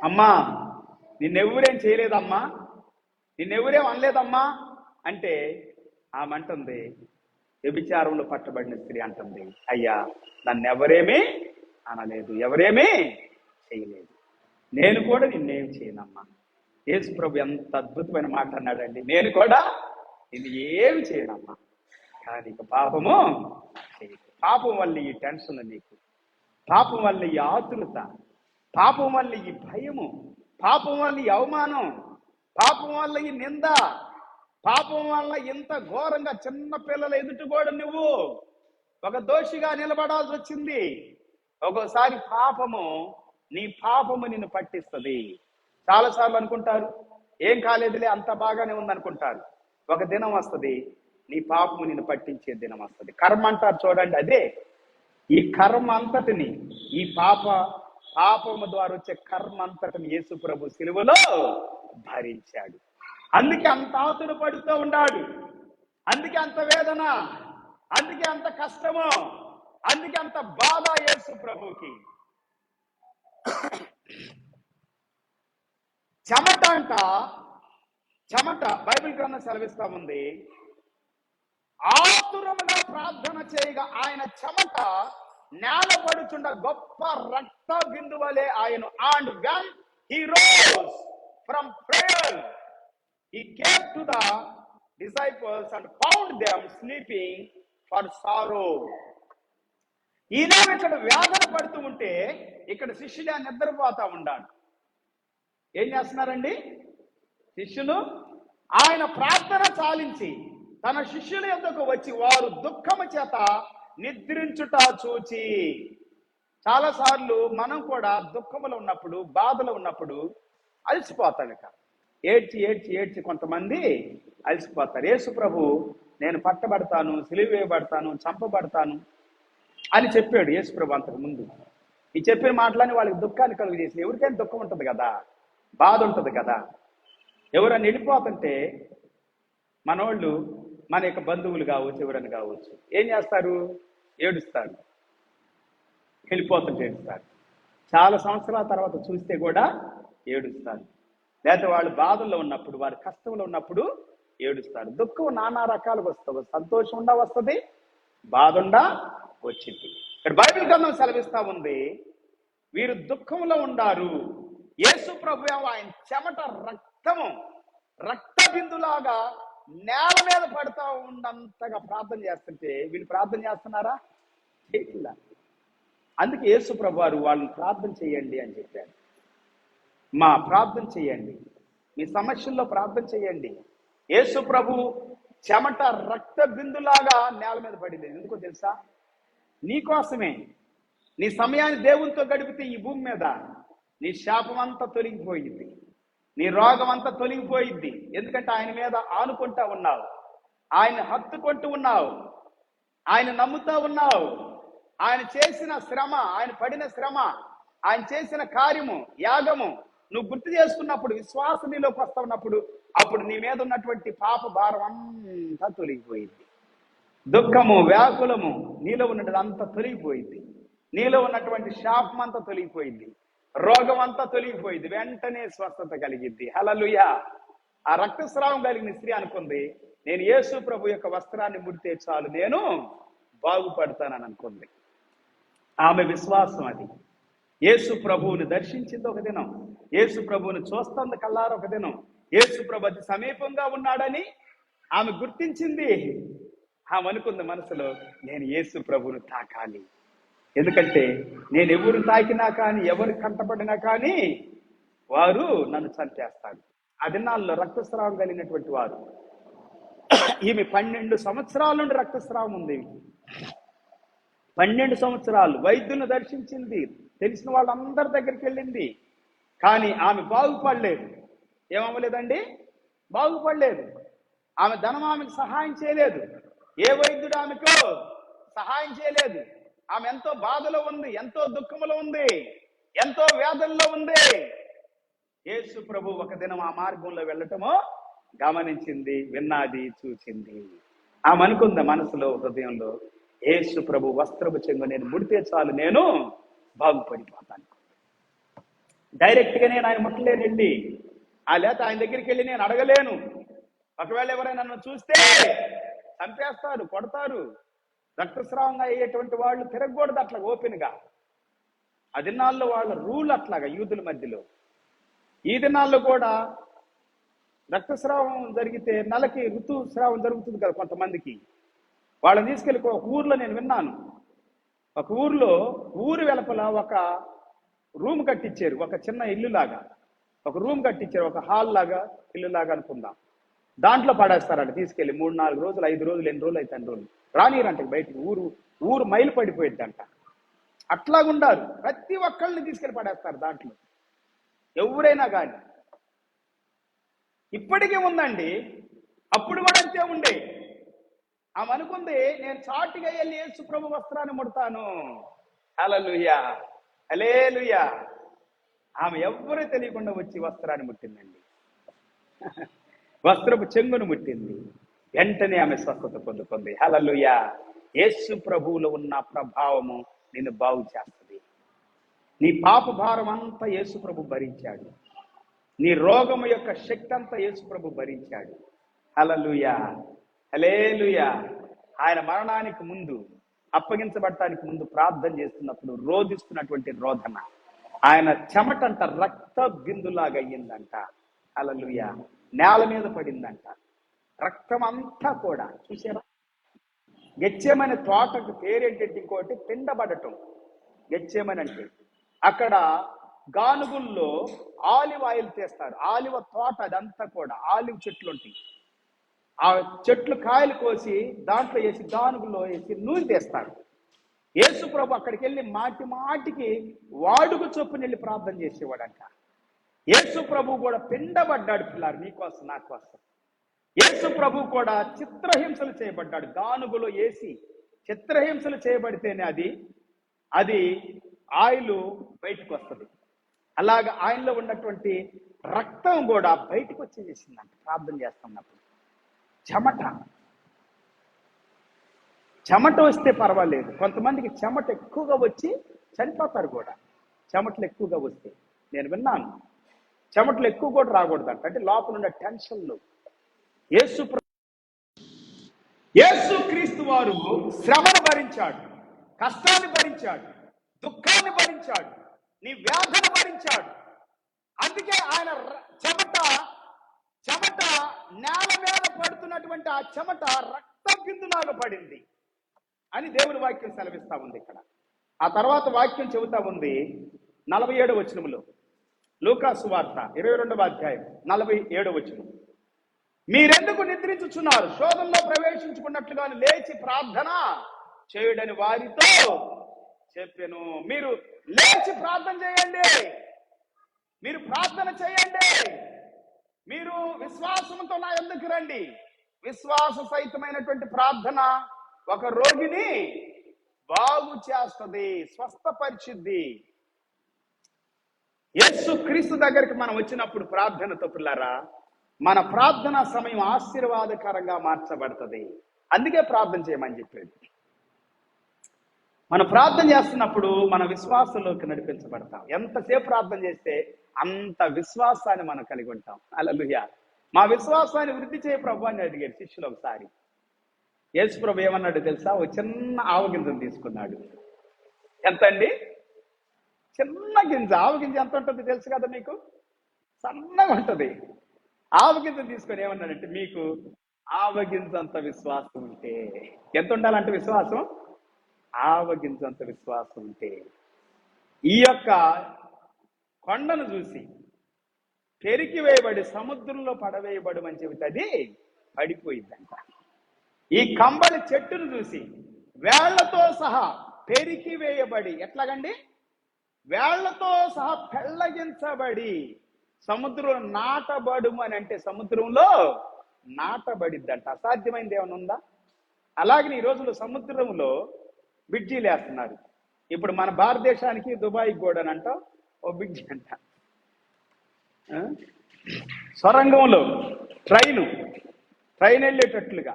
అమ్మా నిన్నెవరేం చేయలేదమ్మా, నిన్నెవరేం అనలేదమ్మా అంటే ఆమె అంటుంది, వ్యభిచారంలో పట్టబడిన స్త్రీ అంటుంది, అయ్యా నన్నెవరేమీ అనలేదు, ఎవరేమీ చేయలేదు, నేను కూడా నిన్నేం చేయనమ్మా. యేసు ప్రభు ఎంత అద్భుతమైన మాట అన్నాడండి. నేను కూడా నిన్ను ఏమి చేయనమ్మా, కానీ ఇక పాపము చేయదు. పాపం వల్ల ఈ టెన్షన్ నీకు, పాపం వల్ల ఈ ఆతురత, పాపం వల్ల ఈ భయము, పాపం వల్ల ఈ అవమానం, పాపం వల్ల ఈ నింద, పాపం వల్ల ఇంత ఘోరంగా చిన్న పిల్లల ఎదుట కూడా నువ్వు ఒక దోషిగా నిలబడాల్సి వచ్చింది. ఒక్కోసారి నీ పాపము నిన్ను పట్టిస్తుంది. చాలాసార్లు అనుకుంటారు ఏం కాలేదులే, అంత బాగానే ఉందనుకుంటారు. ఒక దినం వస్తుంది, నీ పాపము నిన్ను పట్టించే దినం వస్తుంది. కర్మ అంటారు చూడండి, అదే. ఈ కర్మ అంతటిని, ఈ పాపము ద్వారా వచ్చే కర్మ అంతటిని యేసు ప్రభు సిలువలో భరించాడు. అందుకే అంత ఆతుర పడుతూ ఉన్నాడు, అందుకే అంత వేదన, అందుకే అంత కష్టము, అందుకే అంత బాధ యేసు ప్రభుకి. చెమట బైబిల్ గ్రంథం సెలవిస్తా ఉంది, ఆతురముగా ప్రార్థన చేయగా ఆయన చెమట నేల పడుచుండ గొప్ప రక్త బిందువలే ఆయన. And when he rose from prayer, he came to the disciples and found them sleeping for sorrow. ఈయన ఇక్కడ వేదన పడుతూ ఉంటే ఇక్కడ శిష్యులు నిద్రపోతా ఉన్నాడు. ఏం చేస్తున్నారండి శిష్యులు? ఆయన ప్రార్థన చాలించి తన శిష్యుల యొద్దకు వచ్చి వారు దుఃఖము చేత నిద్రించుట చూచి. చాలాసార్లు మనం కూడా దుఃఖంలో ఉన్నప్పుడు, బాధలో ఉన్నప్పుడు అలసిపోతాం. ఇక ఏడ్చి ఏడ్చి ఏడ్చి కొంతమంది అలసిపోతారు. యేసు ప్రభు నేను పట్టబడతాను, సిలువ వేయబడతాను, చంపబడతాను అని చెప్పాడు యేసు ప్రభు అంతకు ముందు. ఈ చెప్పిన మాటలని వాళ్ళకి దుఃఖాన్ని కలుగు చేసి, ఎవరికైనా దుఃఖం ఉంటుంది కదా, బాధ ఉంటుంది కదా. ఎవరైనా వెళ్ళిపోతుంటే మనోళ్ళు, మన యొక్క బంధువులు కావచ్చు, ఎవరైనా కావచ్చు, ఏం చేస్తారు? ఏడుస్తారు. వెళ్ళిపోతుంటే ఏడుస్తారు. చాలా సంవత్సరాల తర్వాత చూస్తే కూడా ఏడుస్తారు. లేకపోతే వాళ్ళు బాధల్లో ఉన్నప్పుడు, వారి కష్టంలో ఉన్నప్పుడు ఏడుస్తారు. దుఃఖం నానా రకాలుగా వస్తుంది. సంతోషం ఉండా వస్తుంది, బాధ ఉండా వచ్చింది. ఇక్కడ బైబిల్ గ్రంథం సెలవిస్తా ఉంది, వీరు దుఃఖంలో ఉండారు. యేసు ప్రభు ఆయన చెమట రక్త బిందులాగా నేల మీద పడతా ఉండంతగా ప్రార్థన చేస్తుంటే వీళ్ళు ప్రార్థన చేస్తున్నారా? చేయట్లా. అందుకే యేసు ప్రభు వారు వాళ్ళని ప్రార్థన చేయండి అని చెప్పారు. ప్రార్థన చేయండి, మీ సమస్యల్లో ప్రార్థన చేయండి. యేసు ప్రభు చెమట రక్త బిందులాగా నేల మీద పడింది. ఎందుకో తెలుసా? నీకోసమే. నీ సమయాన్ని దేవునితో గడిపితే ఈ భూమి మీద నీ శాపం అంతా తొలగిపోయింది, నీ రోగం అంతా తొలగిపోయింది. ఎందుకంటే ఆయన మీద ఆనుకుంటా ఉన్నావు, ఆయన హత్తుకుంటూ ఉన్నావు, ఆయన నమ్ముతా ఉన్నావు. ఆయన చేసిన శ్రమ, ఆయన పడిన శ్రమ, ఆయన చేసిన కార్యము, యాగము నువ్వు గుర్తు చేసుకున్నప్పుడు, విశ్వాసం నీలోకి వస్తా ఉన్నప్పుడు, అప్పుడు నీ మీద ఉన్నటువంటి పాప భారం అంతా తొలగిపోయింది. దుఃఖము, వ్యాకులము నీలో ఉన్నది అంతా తొలగిపోయింది. నీలో ఉన్నటువంటి శాపం అంతా తొలగిపోయింది, రోగం అంతా తొలగిపోయింది. వెంటనే స్వస్థత కలిగింది. హల్లెలూయా. ఆ రక్తస్రావం కలిగిన స్త్రీ అనుకుంది, నేను యేసు ప్రభు యొక్క వస్త్రాన్ని ముడితే చాలు నేను బాగుపడతానని అనుకుంది. ఆమె విశ్వాసం అది. యేసు ప్రభువుని దర్శించింది ఒక దినం, యేసు ప్రభువుని చూస్తుంది కల్లారు ఒక దినం. యేసు ప్రభు అతి సమీపంగా ఉన్నాడని ఆమె గుర్తించింది. ఆమె అనుకుంది మనసులో, నేను యేసు ప్రభువుని తాకాలి. ఎందుకంటే నేను ఎవరు తాకినా కానీ, ఎవరు కంటపడినా కానీ వారు నన్ను చంపేస్తాడు. ఆ దినాల్లో రక్తస్రావం కలిగినటువంటి వారు, ఈమె 12 సంవత్సరాల నుండి రక్తస్రావం ఉంది. 12 సంవత్సరాలు వైద్యులను దర్శించింది, తెలిసిన వాళ్ళందరి దగ్గరికి వెళ్ళింది, కానీ ఆమె బాగుపడలేదు. ఏమవ్వలేదండి? బాగుపడలేదు. ఆమె ధనం ఆమెకు సహాయం చేయలేదు, ఏ వైద్యుడు ఆమెకు సహాయం చేయలేదు. ఆమె ఎంతో బాధలో ఉంది, ఎంతో దుఃఖంలో ఉంది, ఎంతో వేదనలో ఉంది. యేసు ప్రభు ఒక దినం ఆ మార్గంలో వెళ్ళటమో గమనించింది, విన్నది, చూసింది. ఆమె అనుకుంది మనసులో, హృదయంలో, యేసు ప్రభు వస్త్రపు చెంగు నేను ముడితే చాలు నేను బాగుపడిపోతాను. డైరెక్ట్ గా నేను ఆయన ముట్టలేనండి, లేకపోతే ఆయన దగ్గరికి వెళ్ళి నేను అడగలేను. ఒకవేళ ఎవరైనా నన్ను చూస్తే చంపేస్తారు, కొడతారు. రక్తస్రావంగా అయ్యేటువంటి వాళ్ళు తిరగకూడదు అట్లా ఓపెన్ గా. ఆ దినాల్లో వాళ్ళ రూల్ అట్లాగా యూదుల మధ్యలో. ఈ దినాల్లో కూడా రక్తస్రావం జరిగితే నెలకి ఋతుస్రావం జరుగుతుంది కదా కొంతమందికి. వాళ్ళని తీసుకెళ్ళి ఒక ఊర్లో నేను విన్నాను, ఒక ఊర్లో ఊరు వెలుపల ఒక రూమ్ కట్టించారు, ఒక చిన్న ఇల్లులాగా ఒక రూమ్ కట్టించారు, ఒక హాల్ లాగా, ఇల్లులాగా అనుకుందాం. దాంట్లో పడేస్తారంట తీసుకెళ్ళి 3-4 రోజులు, 5 రోజులు, ఎన్ని రోజులు అయితే అన్ని రోజులు రానిరంట బయటికి. ఊరు మైలు పడిపోయిద్దంట. అట్లాగుండారు, ప్రతి ఒక్కళ్ళని తీసుకెళ్ళి పడేస్తారు దాంట్లో, ఎవరైనా కానీ. ఇప్పటికీ ఉందండి, అప్పుడు కూడా అంతే ఉండే. ఆమె అనుకుంది, నేను చాటుగా వెళ్ళి యేసు ప్రభు వస్త్రాన్ని ముడతాను. హల్లెలూయా, హల్లెలూయా. ఆమె ఎవ్వరూ తెలియకుండా వచ్చి వస్త్రాన్ని ముట్టిందండి, వస్త్రపు చెంగును ముట్టింది. వెంటనే ఆమె స్వస్థత పొందుకుంది. హల్లెలూయా. యేసు ప్రభువులో ఉన్న ప్రభావము నిన్ను బాగు చేస్తుంది. నీ పాప భారం అంతా యేసు ప్రభు భరించాడు, నీ రోగము యొక్క శక్తి అంతా యేసు ప్రభు భరించాడు. హల్లెలూయా, హల్లెలూయా. ఆయన మరణానికి ముందు, అప్పగించబడటానికి ముందు ప్రార్థన చేస్తున్నప్పుడు రోధిస్తున్నటువంటి రోదన, ఆయన చెమటంట రక్త బిందులాగా అయ్యిందంట. హల్లెలూయా. నేల మీద పడిందంట రక్తం అంతా కూడా. చూసారా? గెచ్చేమనే తోటకు పేరేంటంటే ఇంకోటి పిండబడటం. గెచ్చేమని అంటే అక్కడ గానుగుల్లో ఆలివ్ ఆయిల్ తీస్తారు. ఆలివ తోట అదంతా కూడా ఆలివ్ చెట్లు ఉంటాయి. ఆ చెట్లు కాయలు కోసి దాంట్లో వేసి గానుగుల్లో వేసి నూనె తీస్తారు. యేసు ప్రభు అక్కడికి వెళ్ళి మాటి మాటికి వాడుకు చొప్పున వెళ్ళి ప్రార్థన చేసేవాడంట. యేసు ప్రభు కూడా పిండబడ్డాడు పిల్లారు, నీకోసం నా కోసం. యేసు ప్రభు కూడా చిత్రహింసలు చేయబడ్డాడు, గానుగులో వేసి చిత్రహింసలు చేయబడితేనే అది ఆయిల్ బయటకు వస్తుంది. అలాగా ఆయనలో ఉన్నటువంటి రక్తం కూడా బయటకు వచ్చేసిందంట ప్రార్థన చేస్తున్నప్పుడు. చెమట వస్తే పర్వాలేదు, కొంతమందికి చెమట ఎక్కువగా వచ్చి చనిపోతారు కూడా. చెమటలు ఎక్కువగా వస్తే నేను విన్నాను, చెమటలు ఎక్కువ కూడా రాకూడదంట. అంటే లోపల ఉన్న టెన్షన్లు. యేసుక్రీస్తు వారు శ్రమను భరించాడు, కష్టాన్ని భరించాడు, దుఃఖాన్ని భరించాడు, నీ వ్యాధులు భరించాడు. అందుకే ఆయన చెమట నేల మీద పడుతున్నటువంటి ఆ చెమట రక్త బిందులాగా పడింది అని దేవుని వాక్యం సెలవిస్తా ఉంది ఇక్కడ. ఆ తర్వాత వాక్యం చెబుతా ఉంది 47వ వచనములో, లూకా సువార్త 22వ అధ్యాయం 47వ వచనం. మీరెందుకు నిద్రించుచున్నారు, శోధనలో ప్రవేశించుకున్నట్లుగా లేచి ప్రార్థన చేయుడని వారితో చెప్పెను. మీరు లేచి ప్రార్థన చేయండి, మీరు ప్రార్థన చేయండి, మీరు విశ్వాసంతో నా యొద్దకు రండి. విశ్వాస సహితమైనటువంటి ప్రార్థన ఒక రోగిని బాగు చేస్తుంది, స్వస్థపరిచిద్ది. యేసు క్రీస్తు దగ్గరికి మనం వచ్చినప్పుడు ప్రార్థనతో పిల్లారా, మన ప్రార్థన సమయం ఆశీర్వాదకరంగా మార్చబడుతుంది. అందుకే ప్రార్థన చేయమని చెప్పేది. మనం ప్రార్థన చేస్తున్నప్పుడు మన విశ్వాసంలోకి నడిపించబడతాం. ఎంతసేపు ప్రార్థన చేస్తే అంత విశ్వాసాన్ని మనం కలిగి ఉంటాం. హల్లెలూయా. మా విశ్వాసాన్ని వృద్ధి చేయ ప్రభు అని అడిగాడు శిష్యులు ఒకసారి. యేసు ప్రభు ఏమన్నాడు తెలుసా? ఒక చిన్న ఆవగింజను తీసుకున్నాడు. ఎంత అండి? చిన్న గింజ. ఆవగింజ ఎంత ఉంటుంది తెలుసు కదా మీకు? సన్నగా ఉంటుంది. ఆవగింజను తీసుకొని ఏమన్నాడంటే, మీకు ఆవగింజంత విశ్వాసం ఉంటే. ఎంత ఉండాలంటే విశ్వాసం? ఆవగింజంత విశ్వాసం ఉంటే ఈ యొక్క కొండను చూసి పెరికి వేయబడి సముద్రంలో పడవేయబడమని చెబితే అది పడిపోయిందంట. ఈ కంబళి చెట్టును చూసి వేళ్లతో సహా పెరికి వేయబడి, ఎట్లాగండి? వేళ్లతో సహా పెళ్ళగించబడి సముద్రంలో నాటబడుము అని అంటే సముద్రంలో నాటబడిద్దంట. అసాధ్యమైంది ఏమైనా ఉందా? అలాగే ఈ రోజుల్లో సముద్రంలో బ్రిడ్జీలు వేస్తున్నారు. ఇప్పుడు మన భారతదేశానికి దుబాయ్కి కూడా అంట ఓ బ్రిడ్జి అంట. సొరంగంలో ట్రైన్ వెళ్ళేటట్లుగా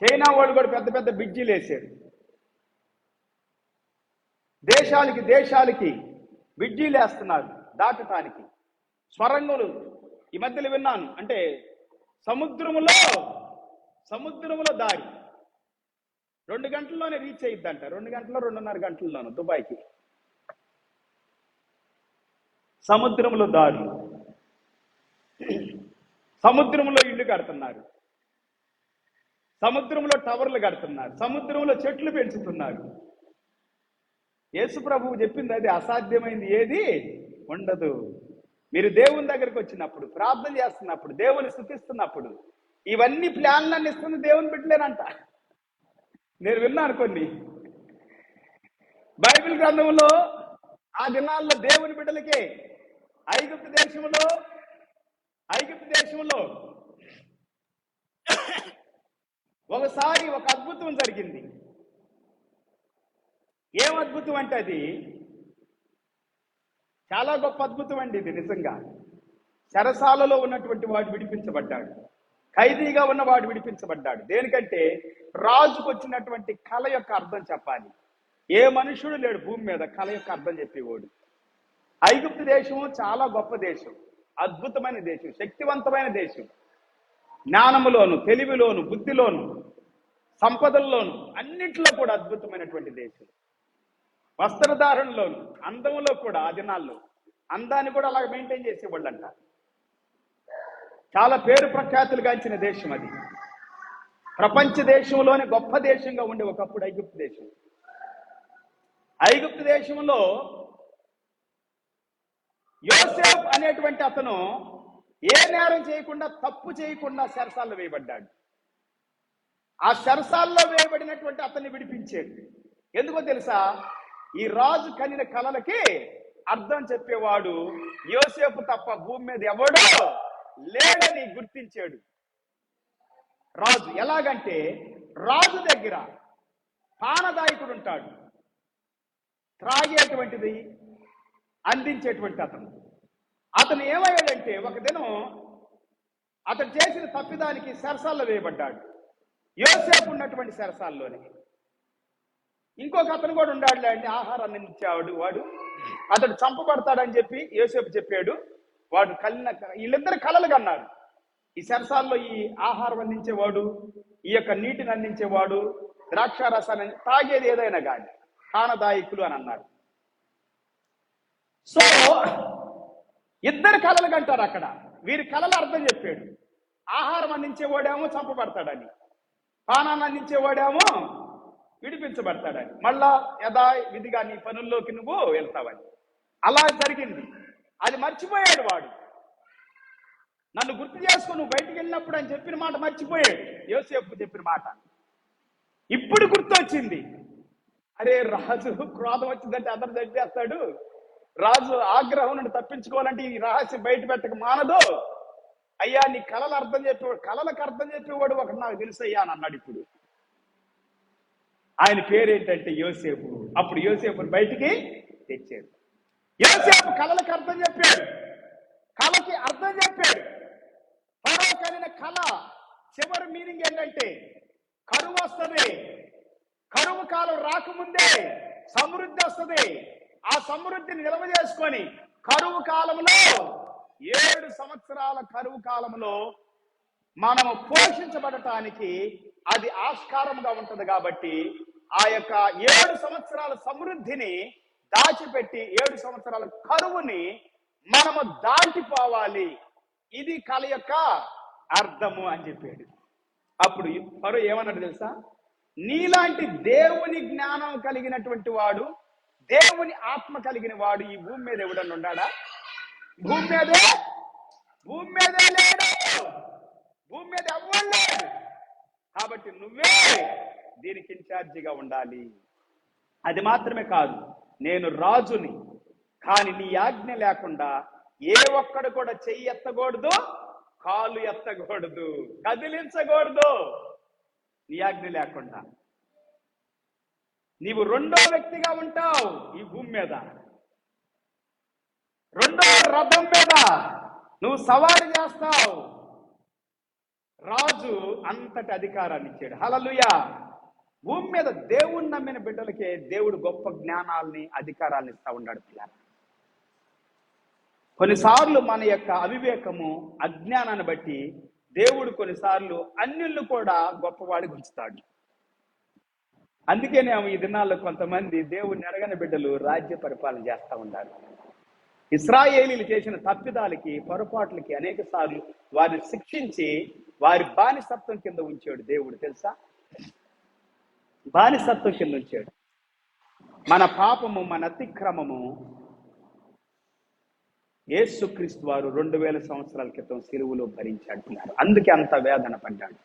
చైనా వాళ్ళు కూడా పెద్ద పెద్ద బ్రిడ్జీలు వేసారు. దేశాలకి బ్రిడ్జీలు వేస్తున్నారు దాటటానికి. స్వరంగంలో ఈ మధ్యలో విన్నాను, అంటే సముద్రములో దారి 2 గంటల్లోనే రీచ్ అయ్యిద్దంట. 2 గంటల్లో 2.5 గంటల్లోనూ దుబాయ్కి. సముద్రంలో దారి, సముద్రంలో ఇల్లు కడుతున్నారు, సముద్రంలో టవర్లు కడుతున్నారు, సముద్రంలో చెట్లు పెంచుతున్నారు. యేసు ప్రభువు చెప్పింది అది. అసాధ్యమైంది ఏది ఉండదు. మీరు దేవుని దగ్గరికి వచ్చినప్పుడు, ప్రార్థన చేస్తున్నప్పుడు, దేవుని స్తుతిస్తున్నప్పుడు ఇవన్నీ ప్లాన్లన్నీ ఇస్తుంది దేవుని బిడ్డలేనంట. నేను విన్నాను కొన్ని. బైబిల్ గ్రంథంలో ఆ దినాల్లో దేవుని బిడ్డలకే ఐగుప్తు దేశంలో ఒకసారి ఒక అద్భుతం జరిగింది. ఏం అద్భుతం అంటే అది చాలా గొప్ప అద్భుతం అండి. ఇది నిజంగా చెరసాలలో ఉన్నటువంటి వాడు విడిపించబడ్డాడు, ఖైదీగా ఉన్నవాడు విడిపించబడ్డాడు. దేనికంటే రాజుకు వచ్చినటువంటి కళ యొక్క అర్థం చెప్పాలి. ఏ మనుషుడు లేడు భూమి మీద కళ యొక్క అర్థం చెప్పేవాడు. ఐగుప్తు దేశము చాలా గొప్ప దేశం, అద్భుతమైన దేశం, శక్తివంతమైన దేశం. జ్ఞానములోను, తెలివిలోను, బుద్ధిలోను, సంపదల్లోను అన్నింటిలో కూడా అద్భుతమైనటువంటి దేశం. వస్త్రధారణలోను, అందంలో కూడా ఆ దినాల్లో అందాన్ని కూడా అలాగ మెయింటైన్ చేసేవాళ్ళంట. చాలా పేరు ప్రఖ్యాతులు గాంచిన దేశం అది. ప్రపంచ దేశంలోనే గొప్ప దేశంగా ఉండే ఒకప్పుడు ఐగుప్తు దేశం. ఐగుప్తు దేశంలో యోసేపు అనేటువంటి అతను ఏ నేరం చేయకుండా, తప్పు చేయకుండా చెరసాల్లో వేయబడ్డాడు. ఆ చెరసాల్లో వేయబడినటువంటి అతన్ని విడిపించాడు. ఎందుకో తెలుసా? ఈ రాజు కనిన కలలకి అర్థం చెప్పేవాడు యోసేపు తప్ప భూమి మీద ఎవడో లేడని గుర్తించాడు రాజు. ఎలాగంటే రాజు దగ్గర పానదాయకుడు ఉంటాడు, త్రాగేటువంటిది అందించేటువంటి అతను ఏమయ్యాడంటే ఒక దినం అతను చేసిన తప్పిదానికి చెరసాల్లో వేయబడ్డాడు. యోసేపు ఉన్నటువంటి చెరసాల్లోనే ఇంకొక అతను కూడా ఉన్నాడులే అండి, ఆహారాన్ని ఇచ్చేవాడు. వాడు అతడు చంపబడతాడని చెప్పి యోసేపు చెప్పాడు. వాడు వీళ్ళిద్దరు కలలు కన్నారు. ఈ చెరసాల్లో ఈ ఆహారం అందించేవాడు, ఈ యొక్క నీటిని అందించేవాడు, ద్రాక్షారసాన్ని తాగేది ఏదైనా కానీ పానదాయకులు అని అన్నారు. సో ఇద్దరు కలలు కంటారు అక్కడ. వీరి కలలు అర్థం చెప్పాడు. ఆహారం అందించేవాడేమో చంపబడతాడని, పానాన్ని అందించేవాడేమో విడిపించబడతాడని, మళ్ళా యథా విధిగా నీ పనుల్లోకి నువ్వు వెళ్తావని. అలా జరిగింది. అది మర్చిపోయాడు వాడు. నన్ను గుర్తు చేసుకుని నువ్వు బయటికి వెళ్ళినప్పుడు అని చెప్పిన మాట మర్చిపోయాడు. యోసేపు చెప్పిన మాట ఇప్పుడు గుర్తొచ్చింది. అరే, రాజు క్రోధం వచ్చిందంటే అతను చంపేస్తాడు. రాజు ఆగ్రహం నుండి తప్పించుకోవాలంటే ఈ రహస్యం బయట పెట్టక మానదు. అయ్యా, నీ కళలు అర్థం చెప్పేవాడు, కళలకు అర్థం చెప్పేవాడు ఒకటి నాకు తెలుసు అయ్యా అని అన్నాడు. ఇప్పుడు ఆయన పేరేంటంటే యోసేపు. అప్పుడు యోసేపుని బయటికి తెచ్చాడు. యోసేపు కళలకు అర్థం చెప్పాడు, కళకి అర్థం చెప్పాడు. ఫరో కలిగిన కళ చివరి మీనింగ్ ఏంటంటే కరువు వస్తుంది, కరువు కాలం రాకముందే సమృద్ధి వస్తుంది. ఆ సమృద్ధిని నిల్వ చేసుకొని కరువు కాలంలో 7 సంవత్సరాల కరువు కాలంలో మనము పోషించబడటానికి అది ఆస్కారంగా ఉంటది. కాబట్టి ఆ యొక్క 7 సంవత్సరాల సమృద్ధిని దాచిపెట్టి 7 సంవత్సరాల కరువుని మనము దాటిపోవాలి. ఇది కళ యొక్క అర్థము అని చెప్పాడు. అప్పుడు ఫరో ఏమన్నాడు తెలుసా? నీలాంటి దేవుని జ్ఞానం కలిగినటువంటి వాడు, దేవుని ఆత్మ కలిగిన వాడు ఈ భూమి మీద ఎవడన్నా ఉన్నాడా? భూమి మీదే లేడు, భూమి మీద ఎవ్వడు లేడు. కాబట్టి నువ్వే దీనికి ఇన్ఛార్జిగా ఉండాలి. అది మాత్రమే కాదు, నేను రాజుని, కానీ నీ ఆజ్ఞ లేకుండా ఏ ఒక్కడు కూడా చెయ్యి ఎత్తకూడదు, కాలు ఎత్తకూడదు, కదిలించకూడదు. నీ ఆజ్ఞ లేకుండా నీవు రెండో వ్యక్తిగా ఉంటావు ఈ భూమి మీద. రెండో రథం మీద నువ్వు సవారి చేస్తావు. రాజు అంతటి అధికారాన్ని ఇచ్చాడు. హల్లెలూయా. భూమి మీద దేవుణ్ణి నమ్మిన బిడ్డలకే దేవుడు గొప్ప జ్ఞానాల్ని, అధికారాన్ని ఇస్తా ఉన్నాడు. పిల్లలు, కొన్నిసార్లు మన యొక్క అవివేకము, అజ్ఞానాన్ని బట్టి దేవుడు కొన్నిసార్లు అన్యులను కూడా గొప్పవాడికి ఉంచుతాడు. అందుకేనే ఈ దినాల్లో కొంతమంది దేవుడిని ఎరగని బిడ్డలు రాజ్య పరిపాలన చేస్తూ ఉంటారు. ఇశ్రాయేలీలు చేసిన తప్పిదాలకి, పొరపాట్లకి అనేక సార్లు వారిని శిక్షించి వారి బానిసత్వం కింద ఉంచాడు దేవుడు. తెలుసా? బానిసత్వం కింద ఉంచాడు. మన పాపము, మన అతిక్రమము యేసుక్రీస్తు వారు 2000 సంవత్సరాల క్రితం సిలువలో భరించాడు. అందుకే అంత వేదన పడ్డాడు.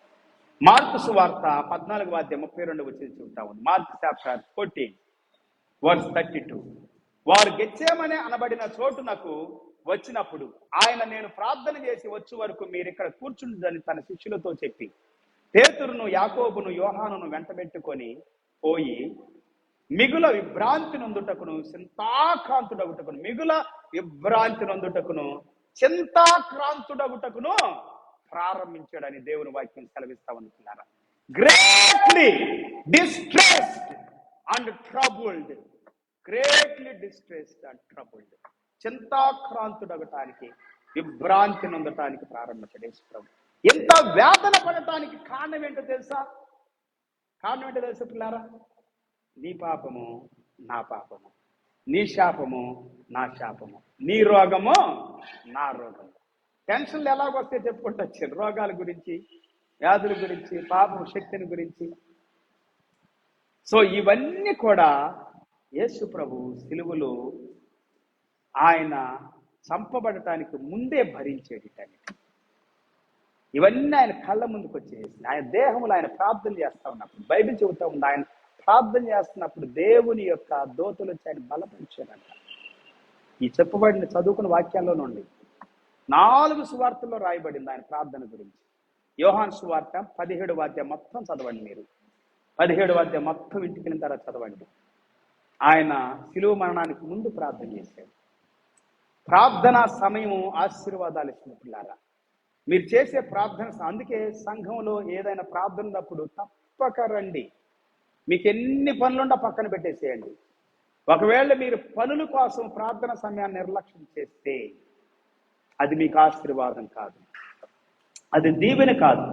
మార్కు సువార్త 14:32 చూస్తా ఉంది. Mark chapter 14:32. వారు గెత్సేమనే అనబడిన చోటునకు వచ్చినప్పుడు ఆయన, నేను ప్రార్థన చేసి వచ్చే వరకు మీరు ఇక్కడ కూర్చుంటుందని తన శిష్యులతో చెప్పి పేతురును, యాకోబును, యోహానును వెంటబెట్టుకొని పోయి మిగుల విభ్రాంతి నొందుటకును చింతాక్రాంతుడగుటకును, మిగుల విభ్రాంతి నొందుటకును చింతాక్రాంతుడగుటకును ప్రారంభించాడని దేవుని వాక్యం సెలవిస్తా ఉంటున్నారా. Greatly distressed and troubled, greatly distressed and troubled. చింతాక్రాంతుడగటానికి, విభ్రాంతి నొందటానికి ప్రారంభించాడు యేసు ప్రభు. ఎంత వేదన పడటానికి కారణం ఏంటో తెలుసా? కారణం ఏంటో తెలుసా పిల్లారా? నీ పాపము నా పాపము, నీ శాపము నా శాపము, నీ రోగము నా రోగము. టెన్షన్లు ఎలాగొస్తే చెప్పుకుంటూ వచ్చారు, రోగాల గురించి, వ్యాధుల గురించి, పాపం శక్తిని గురించి. సో ఇవన్నీ కూడా యేసు ప్రభు సిలువలో ఆయన చంపబడటానికి ముందే భరించేటండి. ఇవన్నీ ఆయన కళ్ళ ముందుకు వచ్చేసి ఆయన దేహంలో ఆయన ప్రార్థన చేస్తా ఉన్నప్పుడు, బైబిల్ చెబుతా ఉంది, ఆయన ప్రార్థన చేస్తున్నప్పుడు దేవుని యొక్క దూతలు వచ్చి ఆయన బలపరిచారంట. ఈ చెప్పబడిన చదువుకున్న వాక్యాల్లో నుండి 4 సువార్తల్లో రాయబడింది ఆయన ప్రార్థన గురించి. యోహాను సువార్త 17వ అధ్యాయం మొత్తం చదవండి. మీరు 17వ అధ్యాయం మొత్తం ఇంటికి వెళ్ళిన తర్వాత చదవండి. ఆయన శిలువ మరణానికి ముందు ప్రార్థన చేశాడు. ప్రార్థనా సమయము ఆశీర్వాదాలు ఇస్తుంది పిల్లారా. మీరు చేసే ప్రార్థన, అందుకే సంఘంలో ఏదైనా ప్రార్థన ఉన్నప్పుడు తప్పక రండి. మీకు ఎన్ని పనులుండో పక్కన పెట్టేసేయండి. ఒకవేళ మీరు పనుల కోసం ప్రార్థన సమయాన్ని నిర్లక్ష్యం చేస్తే అది మీకు ఆశీర్వాదం కాదు, అది దీవెన కాదు.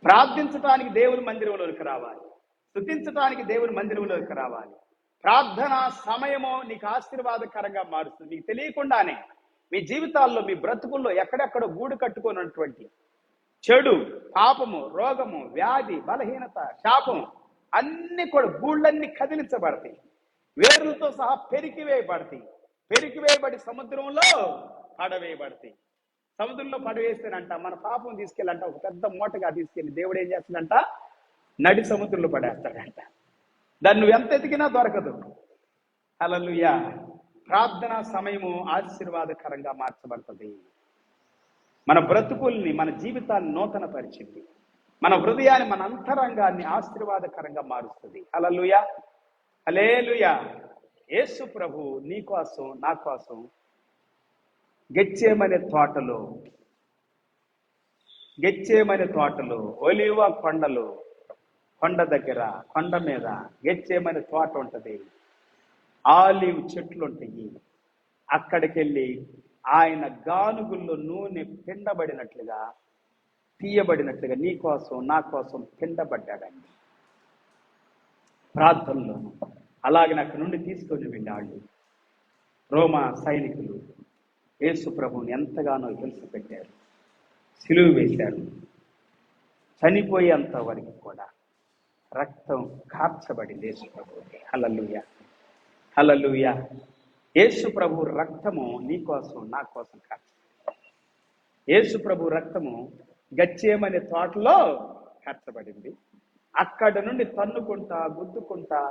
ప్రార్థించడానికి దేవుని మందిరంలోకి రావాలి, స్తుతించడానికి దేవుని మందిరంలోకి రావాలి. ప్రార్థన సమయము నీకు ఆశీర్వాదకరంగా మారుస్తుంది. మీకు తెలియకుండానే మీ జీవితాల్లో, మీ బ్రతుకుల్లో ఎక్కడెక్కడో గూడు కట్టుకున్నటువంటి చెడు, పాపము, రోగము, వ్యాధి, బలహీనత, శాపం అన్ని కూడా గూళ్ళన్నీ కదిలించబడతాయి, వేరులతో సహా పెరికివేయబడతాయి. పెరికివేయబడి సముద్రంలో పడవేయబడతాయి. సముద్రంలో పడవేస్తేనంట మన పాపం తీసుకెళ్ళంట ఒక పెద్ద మూటగా తీసుకెళ్ళి దేవుడు ఏం చేస్తాడంట, నడి సముద్రంలో పడేస్తాడంట. దాన్ని నువ్వు ఎంత ఎతికినా దొరకదు. హల్లెలూయా. ప్రార్థన సమయము ఆశీర్వాదకరంగా మార్చబడుతుంది. మన బ్రతుకుల్ని, మన జీవితాన్ని నూతన పరిచింది, మన హృదయాన్ని, మన అంతరంగాన్ని ఆశీర్వాదకరంగా మారుస్తుంది. హల్లెలూయా, హల్లెలూయా. యేసు ప్రభు నీ కోసం, నా కోసం గెత్సేమనే తోటలో ఒలీవ కొండలో, కొండ దగ్గర, కొండ మీద గెత్సేమనే తోట ఉంటది, ఆలివ్ చెట్లు ఉంటాయి. అక్కడికి వెళ్ళి ఆయన గానుగుల్లో నూనె పిండబడినట్లుగా, తీయబడినట్లుగా నీ కోసం, నా కోసం పిండబడ్డాడండి ప్రార్థనలోను. అలాగే అక్కడి నుండి తీసుకొని వెళ్ళాళ్ళు రోమా సైనికులు యేసు ప్రభువుని ఎంతగానో హింస పెట్టారు, సిలువ వేశారు. చనిపోయేంత వరకు కూడా రక్తం కార్చబడింది యేసు ప్రభువుకి. హల్లెలూయా, హల్లెలూయా. యేసు ప్రభు రక్తము నీ కోసం, నా కోసం కార్చబడింది. యేసు ప్రభు రక్తము గెత్సేమనే తోటలో కార్చబడింది. అక్కడ నుండి తన్నుకుంటా, గుద్దుకుంటా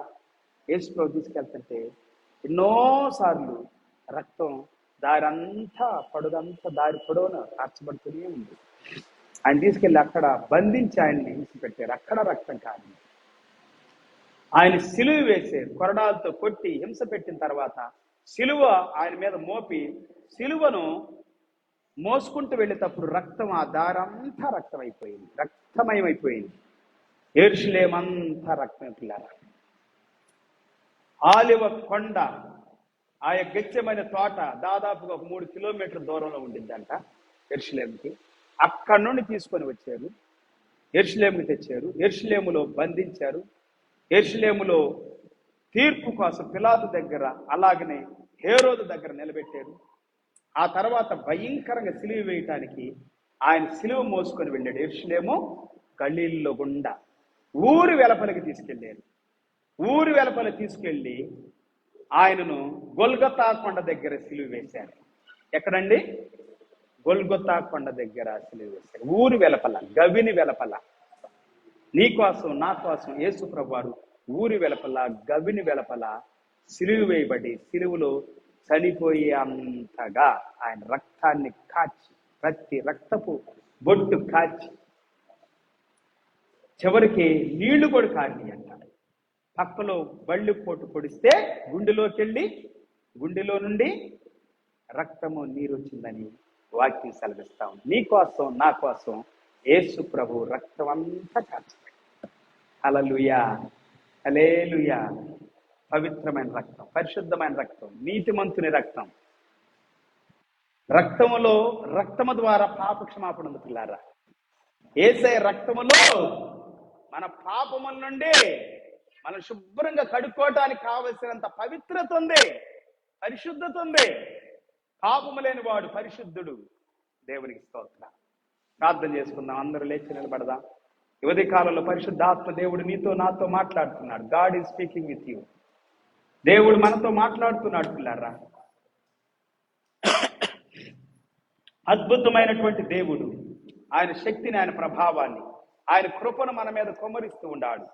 యేసు ప్రభు తీసుకెళ్తుంటే ఎన్నోసార్లు రక్తం దారంతా దారి పొడవున కార్చబడుతూనే ఉంది. ఆయన తీసుకెళ్ళి అక్కడ బంధించి ఆయన్ని హింస పెట్టారు. అక్కడ రక్తం కారింది. ఆయన సిలువ వేసారు, కొరడాలతో కొట్టి హింస పెట్టిన తర్వాత సిలువ ఆయన మీద మోపి సిలువను మోసుకుంటూ వెళ్ళేటప్పుడు రక్తం, ఆ దారంతా రక్తం అయిపోయింది, రక్తమయమైపోయింది. యెరూషలేము అంతా రక్తం. పిల్లారా, ఆలివ కొండ, ఆ గెత్సేమనే తోట దాదాపుగా ఒక 3 కిలోమీటర్ల దూరంలో ఉండిద్దంట యెరూషలేముకి. అక్కడి నుండి తీసుకొని వచ్చారు, యెరూషలేముకి తెచ్చారు. యెరూషలేములో బంధించారు. యెరూషలేములో తీర్పు కోసం పిలాతు దగ్గర, అలాగనే హేరోదు దగ్గర నిలబెట్టారు. ఆ తర్వాత భయంకరంగా సిలువ వేయటానికి ఆయన సిలువ మోసుకొని వెళ్ళాడు. యెరూషలేము గలీల్లో గుండా ఊరి వెలపలికి తీసుకెళ్ళారు. ఊరి వెలపల తీసుకెళ్ళి ఆయనను గొల్గొతా కొండ దగ్గర సిలువ వేశారు. ఎక్కడండి? గొల్గొతా కొండ దగ్గర సిలువ వేశారు. ఊరి వెలపల, గవిని వెలపల. నీ కోసం, నా కోసం యేసు ప్రభువారు ఊరి వెలపల, గవిని వెలపల సిలువ వేయబడి సిలువలో చనిపోయే అంతగా ఆయన రక్తాన్ని కాచి, ప్రతి రక్తపు బొట్టు కాచి, చివరికి నీళ్లు కూడా కాచి అంటారు. పక్కలో బళ్ళు పోటు పొడిస్తే గుండెలోకి వెళ్ళి, గుండెలో నుండి రక్తము నీరు వచ్చిందని వాక్యం సెలవిస్తా ఉంది. నీ కోసం, నా కోసం యేసు ప్రభు రక్తం అంతా కాచిపోయింది. హల్లెలూయా, హల్లెలూయా. పవిత్రమైన రక్తం, పరిశుద్ధమైన రక్తం, నీతిమంతుని రక్తం. రక్తములో, రక్తము ద్వారా పాప క్షమాపణ ఉంది పిల్లారా. యేసయ్య రక్తములో మన పాపముల నుండి మనం శుభ్రంగా కడుక్కోవటానికి కావలసినంత పవిత్రత ఉంది, పరిశుద్ధత ఉంది. పాపము లేని వాడు పరిశుద్ధుడు. దేవునికి స్తోత్రం. ప్రార్థన చేసుకుందాం, అందరూ లేచి నిలబడదాం. యువతి కాలంలో పరిశుద్ధాత్మ దేవుడు నీతో, నాతో మాట్లాడుతున్నాడు. God is speaking with you. దేవుడు మనతో మాట్లాడుతున్నాడు పిల్లారా. అద్భుతమైనటువంటి దేవుడు, ఆయన శక్తిని, ఆయన ప్రభావాన్ని, ఆయన కృపను మన మీద కుమ్మరిస్తూ ఉన్నాడు.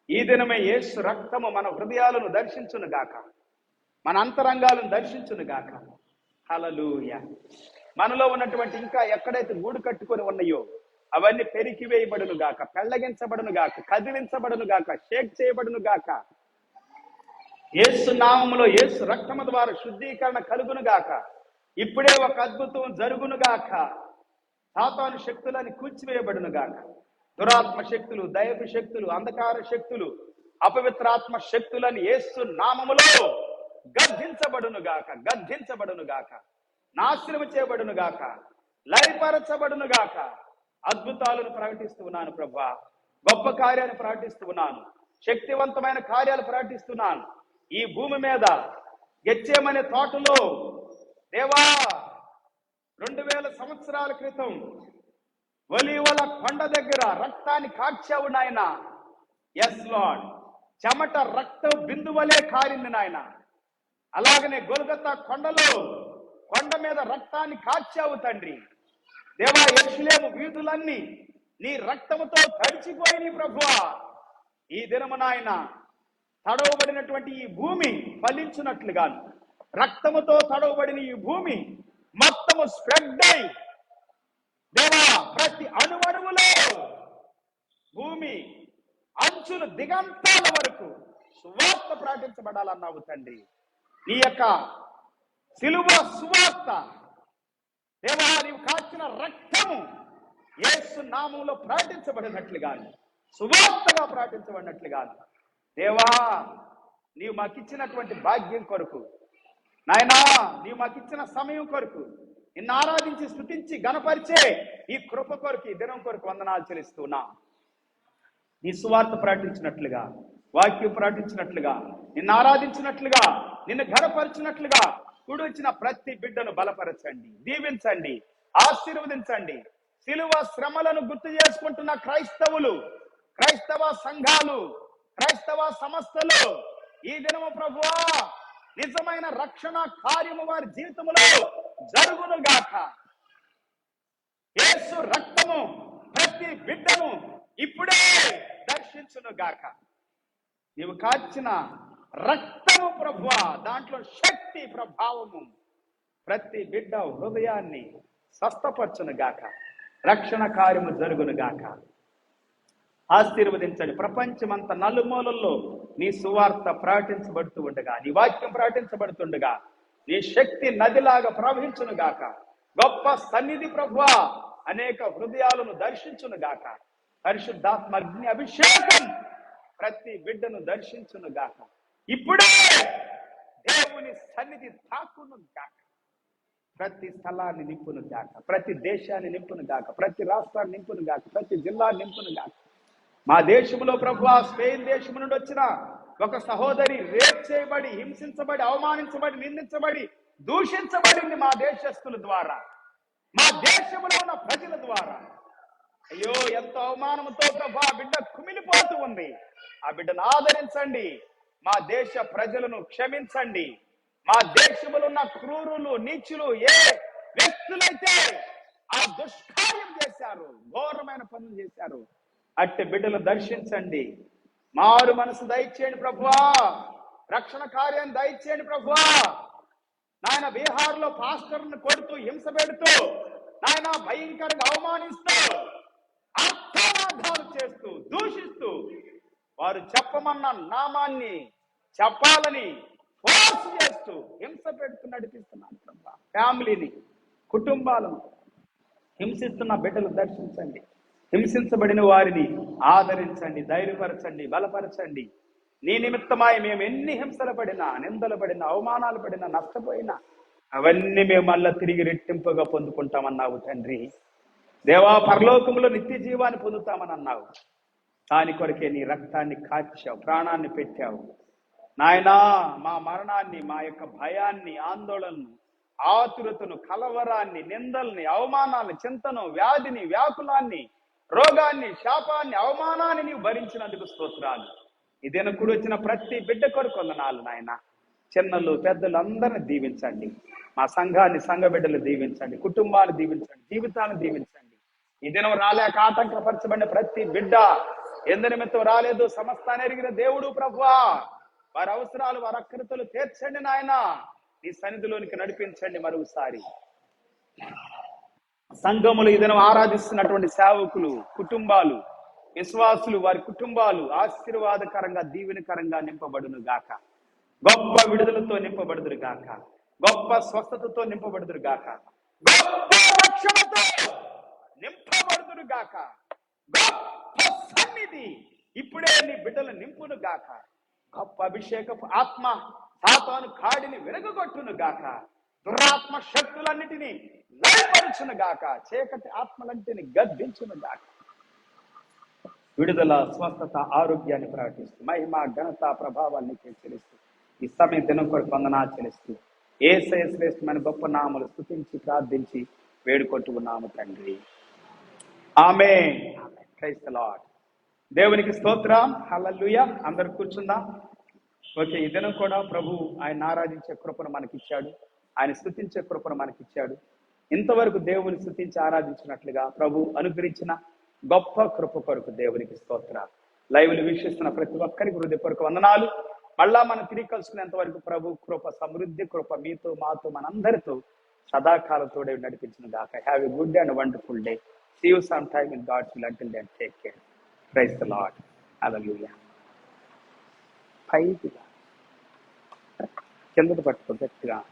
ఈ దినమే యేసు రక్తము మన హృదయాలను దర్శించును గాక, మన అంతరంగాలను దర్శించును గాక. హల్లెలూయా. మనలో ఉన్నటువంటి ఇంకా ఎక్కడైతే గూడు కట్టుకొని ఉన్నాయో అవన్నీ పెరికివేయబడును గాక, పెళ్లగించబడును గాక, కదిలించబడును గాక, షేక్ చేయబడును గాక. యేసు నామములో, యేసు రక్తము ద్వారా శుద్ధీకరణ కలుగును గాక. ఇప్పుడే ఒక అద్భుతం జరుగును గాక. సాతాను శక్తులని కూల్చివేయబడును గాక. దురాత్మ శక్తులు, దైవ శక్తులు, అంధకార శక్తులు, అపవిత్రాత్మ శక్తులని యేసు నామములో గద్దించబడును గాక, గద్దించబడును గాక, నాశనము చేయబడును గాక, లయపరచబడును గాక. అద్భుతాలను ప్రకటిస్తూ ఉన్నాను ప్రభువా, గొప్ప కార్యాలు ప్రకటిస్తూ ఉన్నాను, శక్తివంతమైన కార్యాలు ప్రకటిస్తున్నాను. ఈ భూమి మీద గెచ్చేమనే తోటలో దేవా 2000 సంవత్సరాల క్రితం ఒలీవల కొండ దగ్గర రక్తాన్ని కాచావు నాయన. ఎస్ లార్డ్, చెమట రక్తం బిందువలే కారింది నాయన. అలాగనే గొల్గొతా కొండలో, కొండ మీద రక్తాన్ని కాచావు తండ్రి. దేవా, యెరూషలేము వీధులన్నీ నీ రక్తముతో తడిచిపోయినాయి ప్రభువా. ఈ దినము నాయన తడవబడినటువంటి ఈ భూమి ఫలించున్నట్లుగాను, రక్తముతో తడవబడిన ఈ భూమి మొత్తము స్ప్రెడ్ అయి దేవా ప్రతి అణువణువులో భూమి అంచులు దిగంతాల వరకు సువార్త ప్రకటించబడాలన్నావు తండ్రి. నీ యొక్క సిలువ సువార్త దేవా, నీవు కాచిన రక్తము యేసు నామములో ప్రకటించబడినట్లుగా, సువార్తగా ప్రకటించబడినట్లుగా దేవా, నీవు మాకిచ్చినటువంటి భాగ్యం కొరకు నాయనా, నీవు మాకిచ్చిన సమయం కొరకు, నిన్ను ఆరాధించి స్తుతించి గణపరిచే ఈ కృప కొరకు, ఈ దినం కొరకు వందనాలు చెల్లిస్తున్నా. నీ సువార్త ప్రకటించినట్లుగా, వాక్యం ప్రకటించినట్లుగా, నిన్ను ఆరాధించినట్లుగా, నిన్ను ఘనపరిచినట్లుగా కూడి వచ్చిన ప్రతి బిడ్డను బలపరచండి, దీవించండి, ఆశీర్వదించండి. సిలువ శ్రమలను గుర్తు చేసుకుంటున్న క్రైస్తవులు, క్రైస్తవ సంఘాలు, క్రైస్తవ సంస్థలు ఈ దినము ప్రభువా నిజమైన రక్షణ కార్యము వారి జీవితంలో జరుగును గాక. యేసు రక్తము ప్రతి బిడ్డను ఇప్పుడే దర్శించును గాక. నీవు కాచిన రక్తము ప్రభువా, దాంట్లో శక్తి ప్రభావము ప్రతి బిడ్డ హృదయాన్ని స్వస్థపరచును గాక. రక్షణ కార్యము జరుగును గాక. ఆశీర్వదించండి. ప్రపంచమంతా నలుమూలల్లో నీ సువార్త ప్రకటించబడుతూ ఉండగా, నీ వాక్యం ప్రకటించబడుతుండగా నీ శక్తి నదిలాగా ప్రవహించును గాక. గొప్ప సన్నిధి ప్రభువా అనేక హృదయాలను దర్శించును గాక. పరిశుద్ధాత్మ అగ్ని అభిషేకం ప్రతి బిడ్డను దర్శించును గాక. ఇప్పుడే దేవుని సన్నిధి తాకును గాక. ప్రతి స్థలాన్ని నింపును గాక, ప్రతి దేశాన్ని నింపును గాక, ప్రతి రాష్ట్రాన్ని నింపును గాక, ప్రతి జిల్లాని నింపును గాక. మా దేశంలో ప్రభువా, స్పెయిన్ దేశం నుండి వచ్చిన ఒక సహోదరి రేప్ చేయబడి, హింసించబడి, అవమానించబడి, నిందించబడి, దూషించబడింది మా దేశస్తుల ద్వారా, మా దేశంలో ఉన్న ప్రజల ద్వారా. అయ్యో, ఎంతో అవమానంతో ప్రభువా బిడ్డ కుమిలిపోతూ ఉంది. ఆ బిడ్డను ఆదరించండి. మా దేశ ప్రజలను క్షమించండి. మా దేశంలో ఉన్న క్రూరులు, నీచులు, ఏ వ్యక్తులైతే ఆ దుష్కార్యం చేశారు, ఘోరమైన పనులు చేశారు, అట్టి బిడ్డలు దర్శించండి. మారు మనసు దయచేయండి ప్రభువా. రక్షణ కార్యాన్ని దయచేయండి ప్రభువా. నాయన బీహార్ లో పాస్టర్ను కొడుతూ, హింస పెడుతూ, నాయన భయంకరంగా అవమానిస్తూ, అర్థనాదాలు చేస్తూ, దూషిస్తూ, వారు చెప్పమన్న నామాన్ని చెప్పాలని ఫోర్స్ చేస్తూ హింస పెడుతూ నడిపిస్తున్నాను ప్రభా. ఫ్యామిలీని, కుటుంబాలను హింసిస్తున్న బిడ్డలు దర్శించండి. హింసించబడిన వారిని ఆదరించండి, ధైర్యపరచండి, బలపరచండి. నీ నిమిత్తమై మేము ఎన్ని హింసలు పడినా, నిందలు పడినా, అవమానాలు పడినా, నష్టపోయినా అవన్నీ మేము మళ్ళా తిరిగి రెట్టింపుగా పొందుకుంటామన్నావు తండ్రి. దేవా, పరలోకంలో నిత్య జీవాన్ని పొందుతామని అన్నావు. దాని కొరకే నీ రక్తాన్ని కాచావు, ప్రాణాన్ని పెట్టావు నాయనా. మా మరణాన్ని, మా యొక్క భయాన్ని, ఆందోళనను, ఆతురతను, కలవరాన్ని, నిందల్ని, అవమానాన్ని, చింతను, వ్యాధిని, వ్యాకులాన్ని, రోగాన్ని, శాపాన్ని, అవమానాన్ని నీవు భరించినందుకు స్తోత్రాలు. ఇదేనా కూడా వచ్చిన ప్రతి బిడ్డ కొరకు వందనాలు నాయన. చిన్నలు, పెద్దలు అందరిని దీవించండి. మా సంఘాన్ని, సంఘ బిడ్డలు దీవించండి. కుటుంబాన్ని దీవించండి. జీవితాన్ని దీవించండి. ఈ దినం రాలేక ఆటంకపరచబడిన ప్రతి బిడ్డ ఎందు నిమిత్తం రాలేదు సమస్తాన్ని ఎరిగిన దేవుడు ప్రభువా, వారి అవసరాలు వారి అక్కరతలు తీర్చండి నాయన. నీ సన్నిధిలోనికి నడిపించండి. మరొకసారి సంఘములు ఈ దినం ఆరాధిస్తున్నటువంటి సేవకులు, కుటుంబాలు, విశ్వాసులు, వారి కుటుంబాలు ఆశీర్వాదకరంగా దీవెనకరంగా నింపబడును గాక. గొప్ప విడుదలతో నింపబడుదురు గాక. గొప్ప స్వస్థతతో నింపబడుదురు గాక. గొప్ప రక్షణతో నింపబడుదురు గాక. గొప్ప సన్నిధి ఇప్పుడే నీ బిడ్డలు నింపును గాక. గొప్ప అభిషేకపు ఆత్మ సాతాను కాడిని విరగొట్టును గాక. దురాత్మ శక్తులన్నిటినీ లయపరచును గాక. చీకటి ఆత్మలన్నిటిని గద్దించును గాక. విడుదల, స్వస్థత, ఆరోగ్యాన్ని ప్రకటిస్తూ మహిమ, ఘనత, ప్రభావాన్ని చెల్లిస్తూ ఈ సమయ దినం కొరకు వందనా చెల్లిస్తూ యేసయ్య శ్రేష్టమైన గొప్ప నామములు స్తుతించి ప్రార్థించి వేడుకొట్టుకున్నాము తండ్రి. ఆమేన్. Praise the Lord. దేవునికి స్తోత్రం. హల్లెలూయా. అందరూ కూర్చుందాం. ఓకే, ఈ దినం కూడా ప్రభు ఆయన ఆరాధించే కృపను మనకిచ్చాడు. ఆయన స్తుతించే కృపను మనకిచ్చాడు. ఇంతవరకు దేవుని స్తుతించి ఆరాధించినట్లుగా ప్రభు అనుగ్రహించిన గొప్ప కృప కొరకు దేవునికి స్తోత్రాలు. లైవ్లు వీక్షిస్తున్న ప్రతి ఒక్కరికి హృదయపూర్వక వందనాలు. మళ్ళా మనం తిరిగి కలుసుకునేంత వరకు ప్రభు కృప, సమృద్ధి కృప మీతో, మాతో, మనందరితో సదాకాలంతోడే నడిపించిన గాక. Have a good and wonderful day. See you some time in God's will. Until then take care. Praise the Lord. హల్లెలూయా. పైకి కిందకి పట్టుకో గట్టిగా.